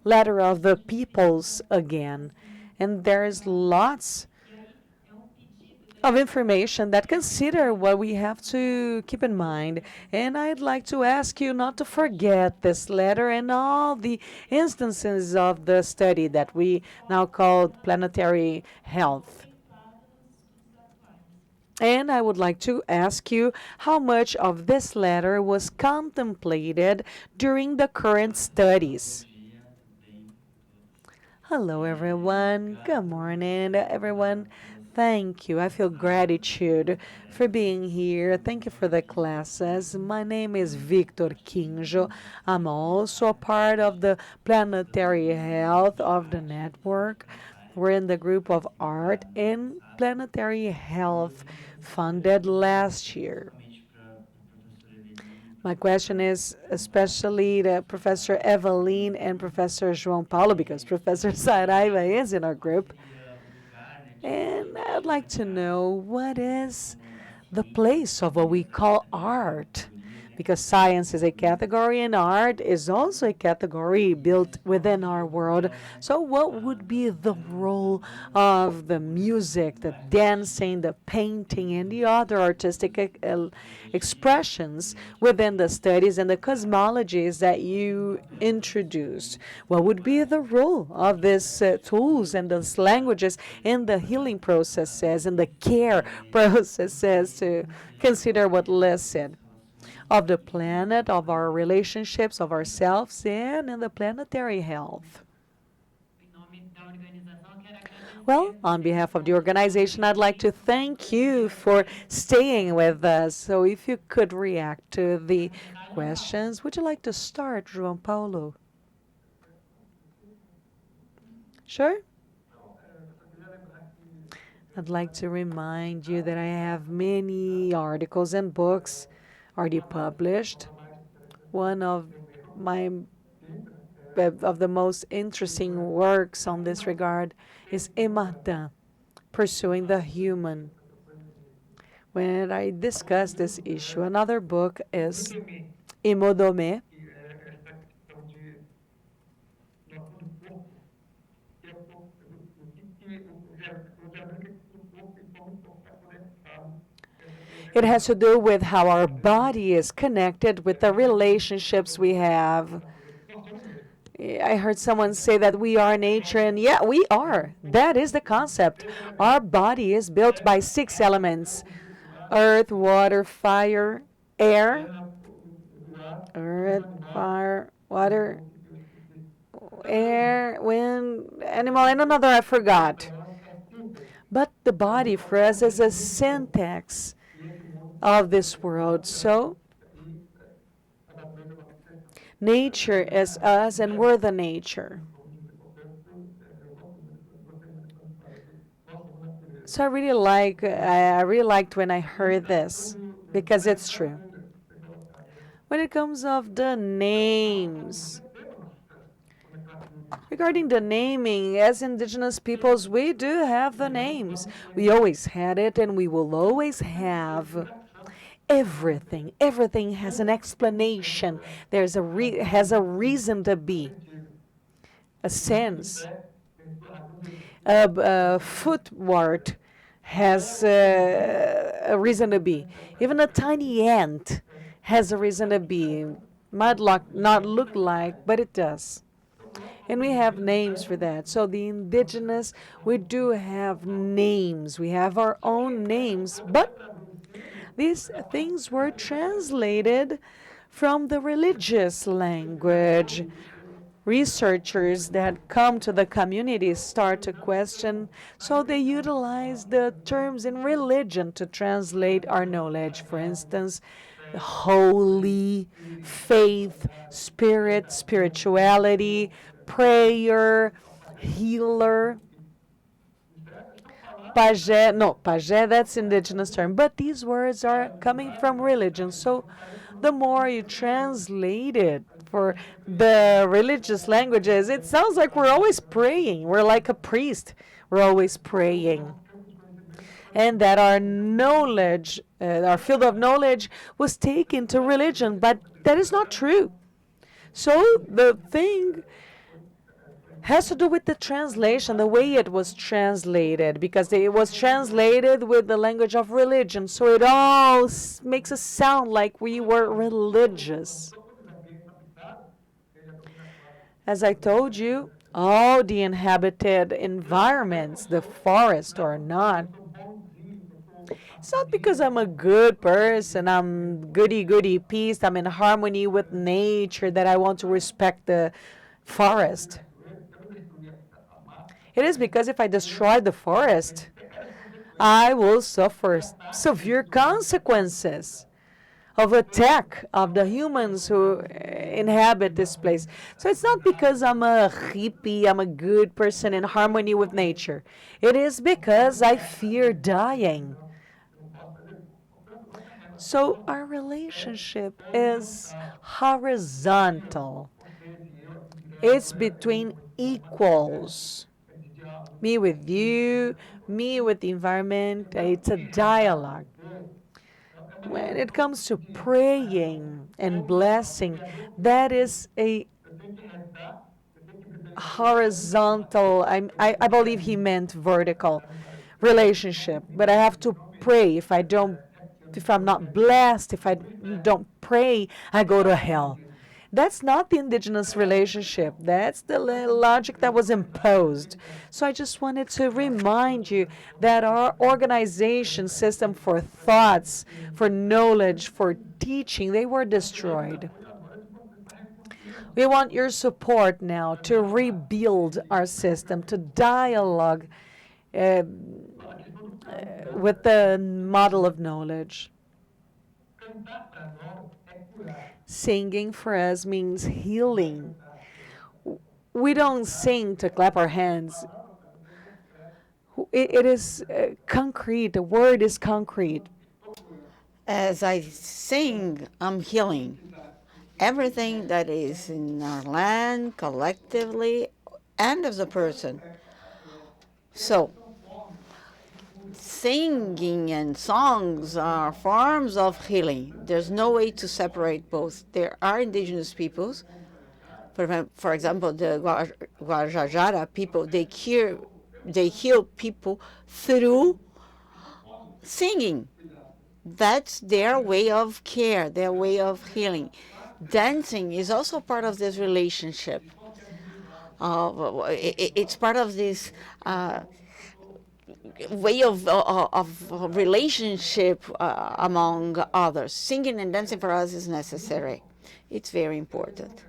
[SPEAKER 1] letter of the peoples again. And there's lots of information that consider what we have to keep in mind. And I'd like to ask you not to forget this letter and all the instances of the study that we now call Planetary Health. And I would like to ask you how much of this letter was contemplated during the current studies. Hello, everyone. Good morning, everyone. Thank you. I feel gratitude for being here. Thank you for the classes. My name is Victor Quinjo. I'm also a part of the Planetary Health of the network. We're in the group of art and Planetary Health funded last year. My question is especially to Professor Eveline and Professor João Paulo, because Professor Saraiva is in our group. And I'd like to know what is the place of what we call art, because science is a category and art is also a category built within our world. So what would be the role of the music, the dancing, the painting, and the other artistic expressions within the studies and the cosmologies that you introduced? What would be the role of these tools and these languages in the healing processes and the care processes, to consider what Les said, of the planet, of our relationships, of ourselves, and in the planetary health? Well, on behalf of the organization, I'd like to thank you for staying with us. So if you could react to the questions, would you like to start, João Paulo? Sure. I'd like to remind you that I have many articles and books already published. One of the most interesting works on this regard is Ematan, Pursuing the Human. When I discuss this issue, another book is Imodome, it has to do with how our body is connected with the relationships we have. I heard someone say that we are nature, and yeah, we are. That is the concept. Our body is built by 6 elements: earth, water, fire, air. Earth, fire, water, air, wind, animal, and another I forgot. But the body for us is a syntax of this world. So nature is us, and we're the nature. So I really liked when I heard this, because it's true. When it comes of the names, regarding the naming, as indigenous peoples, we do have the names. We always had it, and we will always have. Everything has an explanation. Has a reason to be, a sense. Footward has a reason to be. Even a tiny ant has a reason to be. Might not look like, but it does. And we have names for that. So the indigenous, we do have names. We have our own names, but these things were translated from the religious language. Researchers that come to the community start to question, so they utilize the terms in religion to translate our knowledge. For instance, holy, faith, spirit, spirituality, prayer, healer. Pajé, that's indigenous term, but these words are coming from religion. So the more you translate it for the religious languages, it sounds like we're always praying. We're like a priest. We're always praying. And that our knowledge, our field of knowledge was taken to religion, but that is not true. So the thing has to do with the translation, the way it was translated, because it was translated with the language of religion. So it all makes us sound like we were religious. As I told you, all the inhabited environments, the forest or not, it's not because I'm a good person, I'm goody peace, I'm in harmony with nature, that I want to respect the forest. It is because if I destroy the forest, I will suffer severe consequences of attack of the humans who inhabit this place. So it's not because I'm a hippie, I'm a good person in harmony with nature. It is because I fear dying. So our relationship is horizontal. It's between equals. Me with you, me with the environment. It's a dialogue. when it comes to praying and blessing, that is a horizontal, I believe he meant vertical relationship, but I have to pray. If I'm not blessed, if I don't pray, I go to hell. That's not the indigenous relationship. That's the logic that was imposed. So I just wanted to remind you that our organization system for thoughts, for knowledge, for teaching, they were destroyed. We want your support now to rebuild our system, to dialogue with the model of knowledge. Singing for us means healing. We don't sing to clap our hands. It is concrete. The word is concrete.
[SPEAKER 3] As I sing, I'm healing everything that is in our land collectively and as a person. So singing and songs are forms of healing. There's no way to separate both. There are indigenous peoples, for example, the Guajajara people, they heal people through singing. That's their way of care, their way of healing. Dancing is also part of this relationship. It's part of this way of relationship among others. Singing and dancing for us is necessary. It's very important.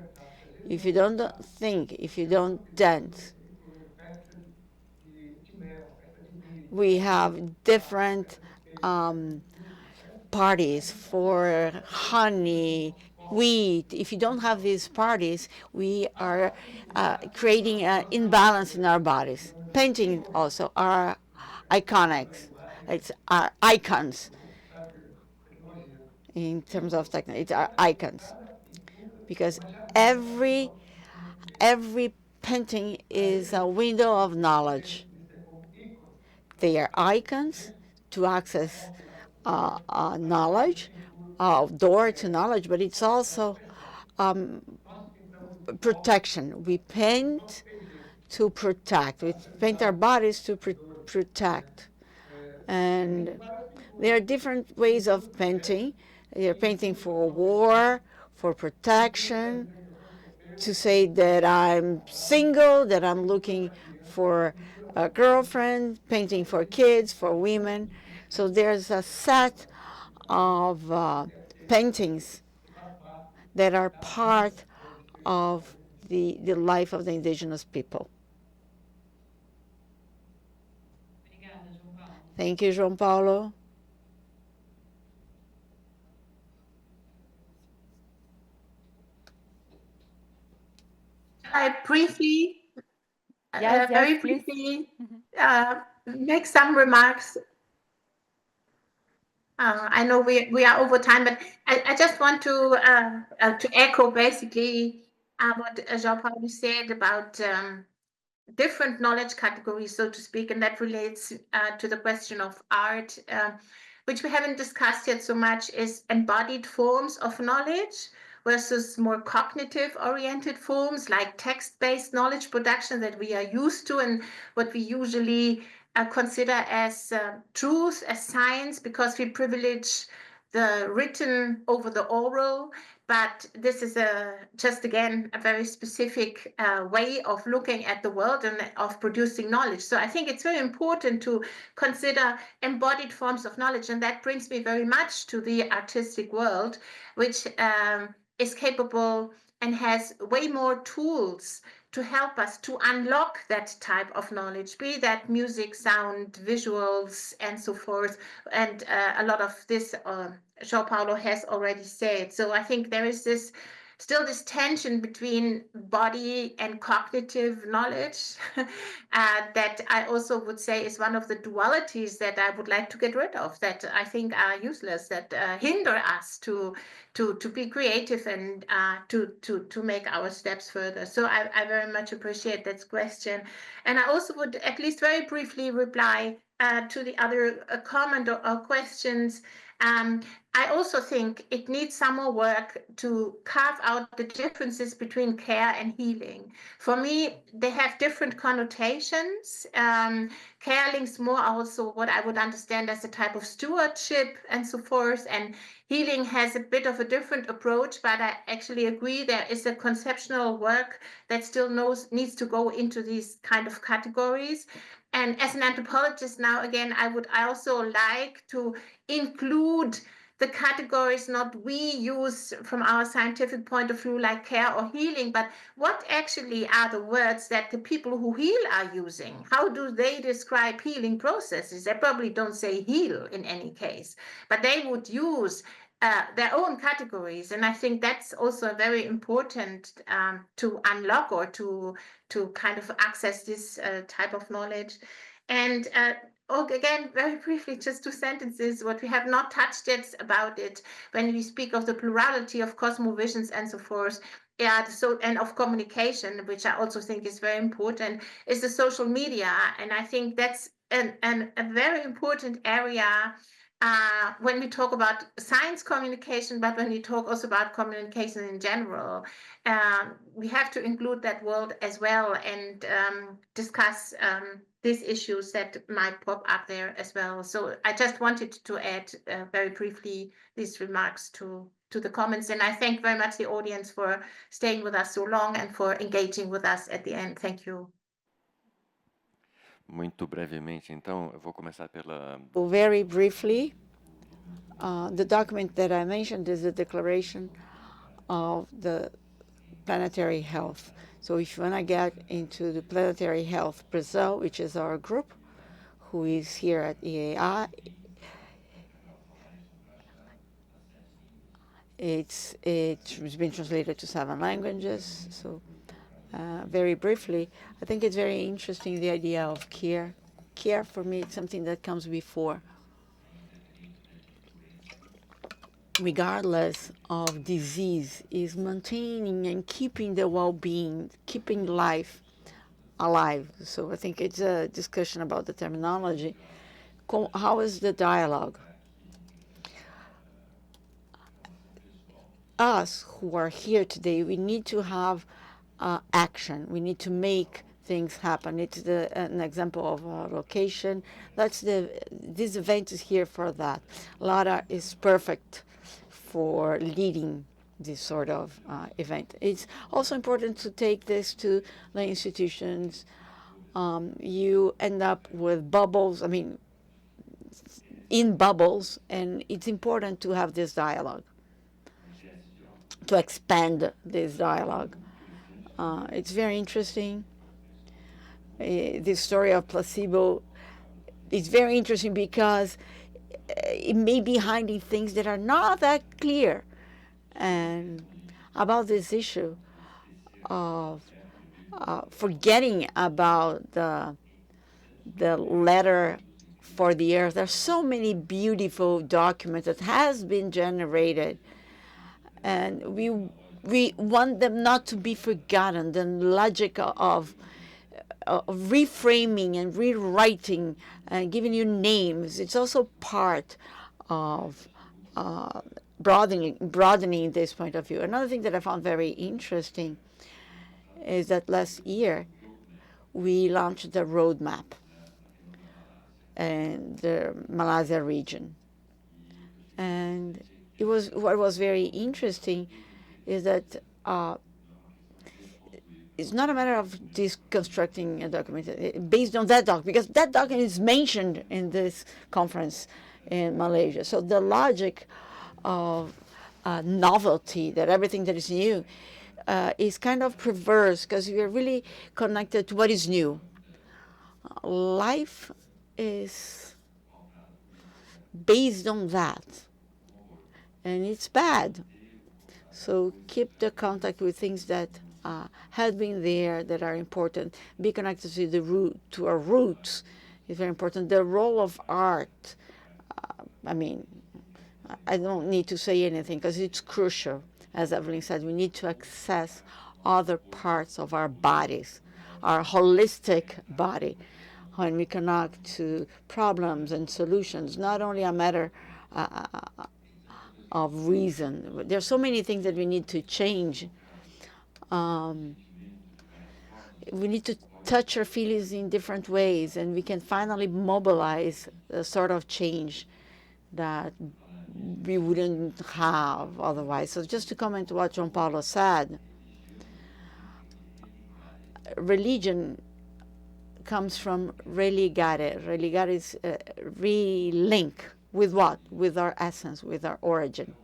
[SPEAKER 3] If you don't think, if you don't dance, we have different parties for honey, wheat. If you don't have these parties, we are creating an imbalance in our bodies. Painting also are iconics. It's our icons in terms of technology. It's our icons because every painting is a window of knowledge. They are icons to access knowledge, door to knowledge, but it's also protection. We paint to protect. We paint our bodies to protect. And there are different ways of painting. You're painting for war, for protection, to say that I'm single, that I'm looking for a girlfriend, painting for kids, for women. So there's a set of paintings that are part of the life of the indigenous people. Thank you, João Paulo.
[SPEAKER 4] I briefly,
[SPEAKER 6] Yes,
[SPEAKER 4] very
[SPEAKER 6] please.
[SPEAKER 4] briefly, make some remarks. I know we are over time, but I just want to echo basically what João Paulo said about different knowledge categories, so to speak, and that relates to the question of art, which we haven't discussed yet so much, is embodied forms of knowledge versus more cognitive-oriented forms like text-based knowledge production that we are used to and what we usually consider as truth, as science, because we privilege the written over the oral. But this is just again a very specific way of looking at the world and of producing knowledge. So I think it's very important to consider embodied forms of knowledge, and that brings me very much to the artistic world, which is capable and has way more tools to help us to unlock that type of knowledge, be that music, sound, visuals, and so forth. And a lot of this João Paulo has already said. So I think there is still this tension between body and cognitive knowledge that I also would say is one of the dualities that I would like to get rid of, that I think are useless, that hinder us to be creative and to make our steps further. So I very much appreciate that question. And I also would at least very briefly reply to the other comment or questions I also think it needs some more work to carve out the differences between care and healing. For me, they have different connotations. Care links more also what I would understand as a type of stewardship and so forth. And healing has a bit of a different approach, but I actually agree there is a conceptual work that still needs to go into these kind of categories. And as an anthropologist now, again, I also like to include the categories not we use from our scientific point of view, like care or healing, but what actually are the words that the people who heal are using? How do they describe healing processes? They probably don't say heal in any case, but they would use their own categories. And I think that's also very important to unlock or to kind of access this type of knowledge. And again, very briefly, just 2 sentences, what we have not touched yet about it, when we speak of the plurality of cosmovisions and so forth, and of communication, which I also think is very important, is the social media. And I think that's a very important area when we talk about science communication, but when we talk also about communication in general, we have to include that world as well and discuss these issues that might pop up there as well. So I just wanted to add very briefly these remarks to the comments. And I thank very much the audience for staying with us so long and for engaging with us at the end. Thank you.
[SPEAKER 5] Muito brevemente, então, eu vou começar pela...
[SPEAKER 3] Very briefly, the document that I mentioned is the Declaration of the Planetary Health. So if you want to get into the Planetary Health Brazil, which is our group, who is here at EAI, it's been translated to 7 languages. So very briefly, I think it's very interesting, the idea of care. Care, for me, it's something that comes before. Regardless of disease, is maintaining and keeping the well-being, keeping life alive. So I think it's a discussion about the terminology. How is the dialogue? Us who are here today, we need to have action. We need to make things happen. It's an example of a location. This event is here for that. Lara is perfect for leading this sort of event. It's also important to take this to the institutions. You end up with bubbles, in bubbles, and it's important to have this dialogue, to expand this dialogue. It's very interesting. This story of placebo is very interesting because it may be hiding things that are not that clear. And about this issue of forgetting about the letter for the earth, there's so many beautiful documents that has been generated, and we want them not to be forgotten. The logic of reframing and rewriting and giving you names, it's also part of broadening this point of view. Another thing that I found very interesting is that last year we launched the roadmap in the Malaysia region. And what was very interesting is that it's not a matter of deconstructing a document based on that document, because that document is mentioned in this conference in Malaysia. So the logic of novelty, that everything that is new, is kind of perverse, because we are really connected to what is new. Life is based on that, and it's bad. So keep the contact with things that have been there, that are important. Be connected to our roots is very important. The role of art, I don't need to say anything because it's crucial. As Eveline said, we need to access other parts of our bodies, our holistic body, when we connect to problems and solutions, not only a matter of reason. There are so many things that we need to change. We need to touch our feelings in different ways, and we can finally mobilize a sort of change that we wouldn't have otherwise. So just to comment what João Paulo said, religion comes from religare. Religare is relink with what? With our essence, with our origin.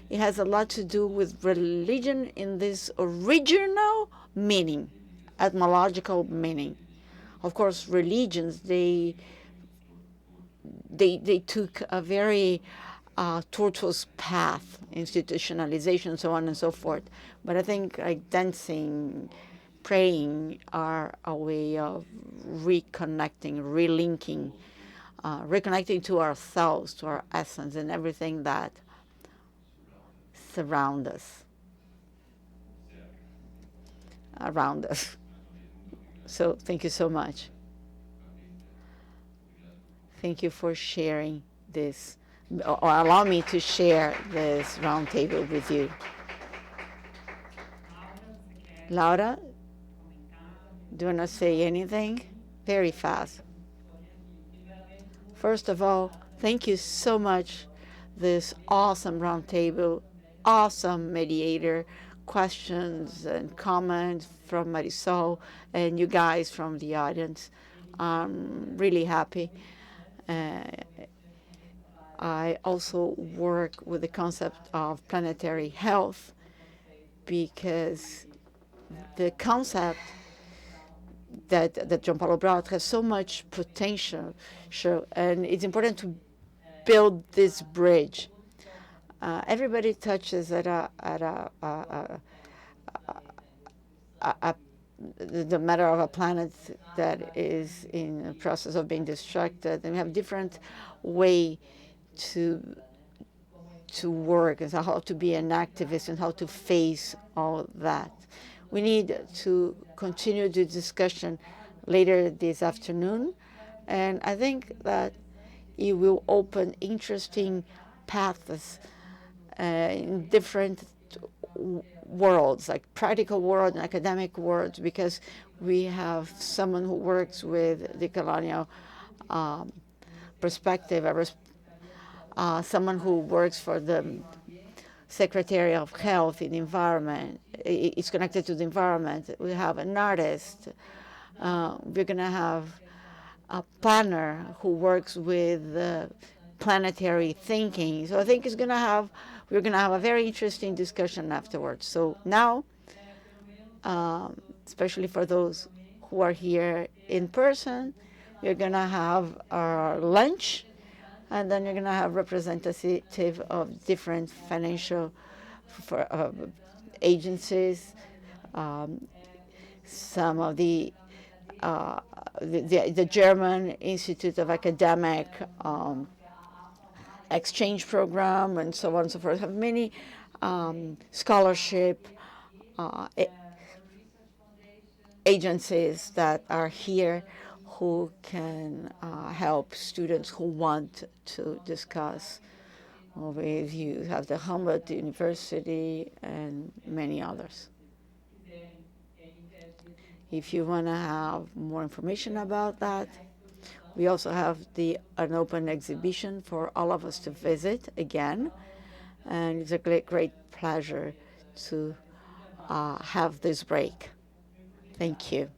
[SPEAKER 3] It has a lot to do with religion in this original meaning, etymological meaning. Of course, religions, they took a very tortuous path, institutionalization, so on and so forth. But I think like dancing, praying are a way of reconnecting, relinking, reconnecting to ourselves, to our essence, and everything that surround us, around us. So thank you so much. Thank you for sharing this, or allow me to share this roundtable with you. Laura, do you want to say anything? Very fast. First of all, thank you so much. This awesome roundtable, awesome mediator, questions and comments from Marisol and you guys from the audience. I'm really happy. I also work with the concept of planetary health because the concept that João Paulo brought has so much potential, and it's important to build this bridge. Everybody touches at the matter of a planet that is in the process of being destructed, and we have different way to work and how to be an activist and how to face all that. We need to continue the discussion later this afternoon, and I think that it will open interesting paths in different worlds, like practical world and academic worlds, because we have someone who works with decolonial perspective, someone who works for the Secretary of Health in the environment. It's connected to the environment. We have an artist. We're going to have a planner who works with planetary thinking. So I think we're going to have a very interesting discussion afterwards. So now, especially for those who are here in person, we're going to have our lunch, and then you're going to have representative of different financial agencies, some of the German Institute of Academic Exchange Program, and so on and so forth. Have many scholarship agencies that are here who can help students who want to discuss with you. You have the Humboldt University and many others. If you want to have more information about that, we also have an open exhibition for all of us to visit again. And it's a great pleasure to have this break. Thank you.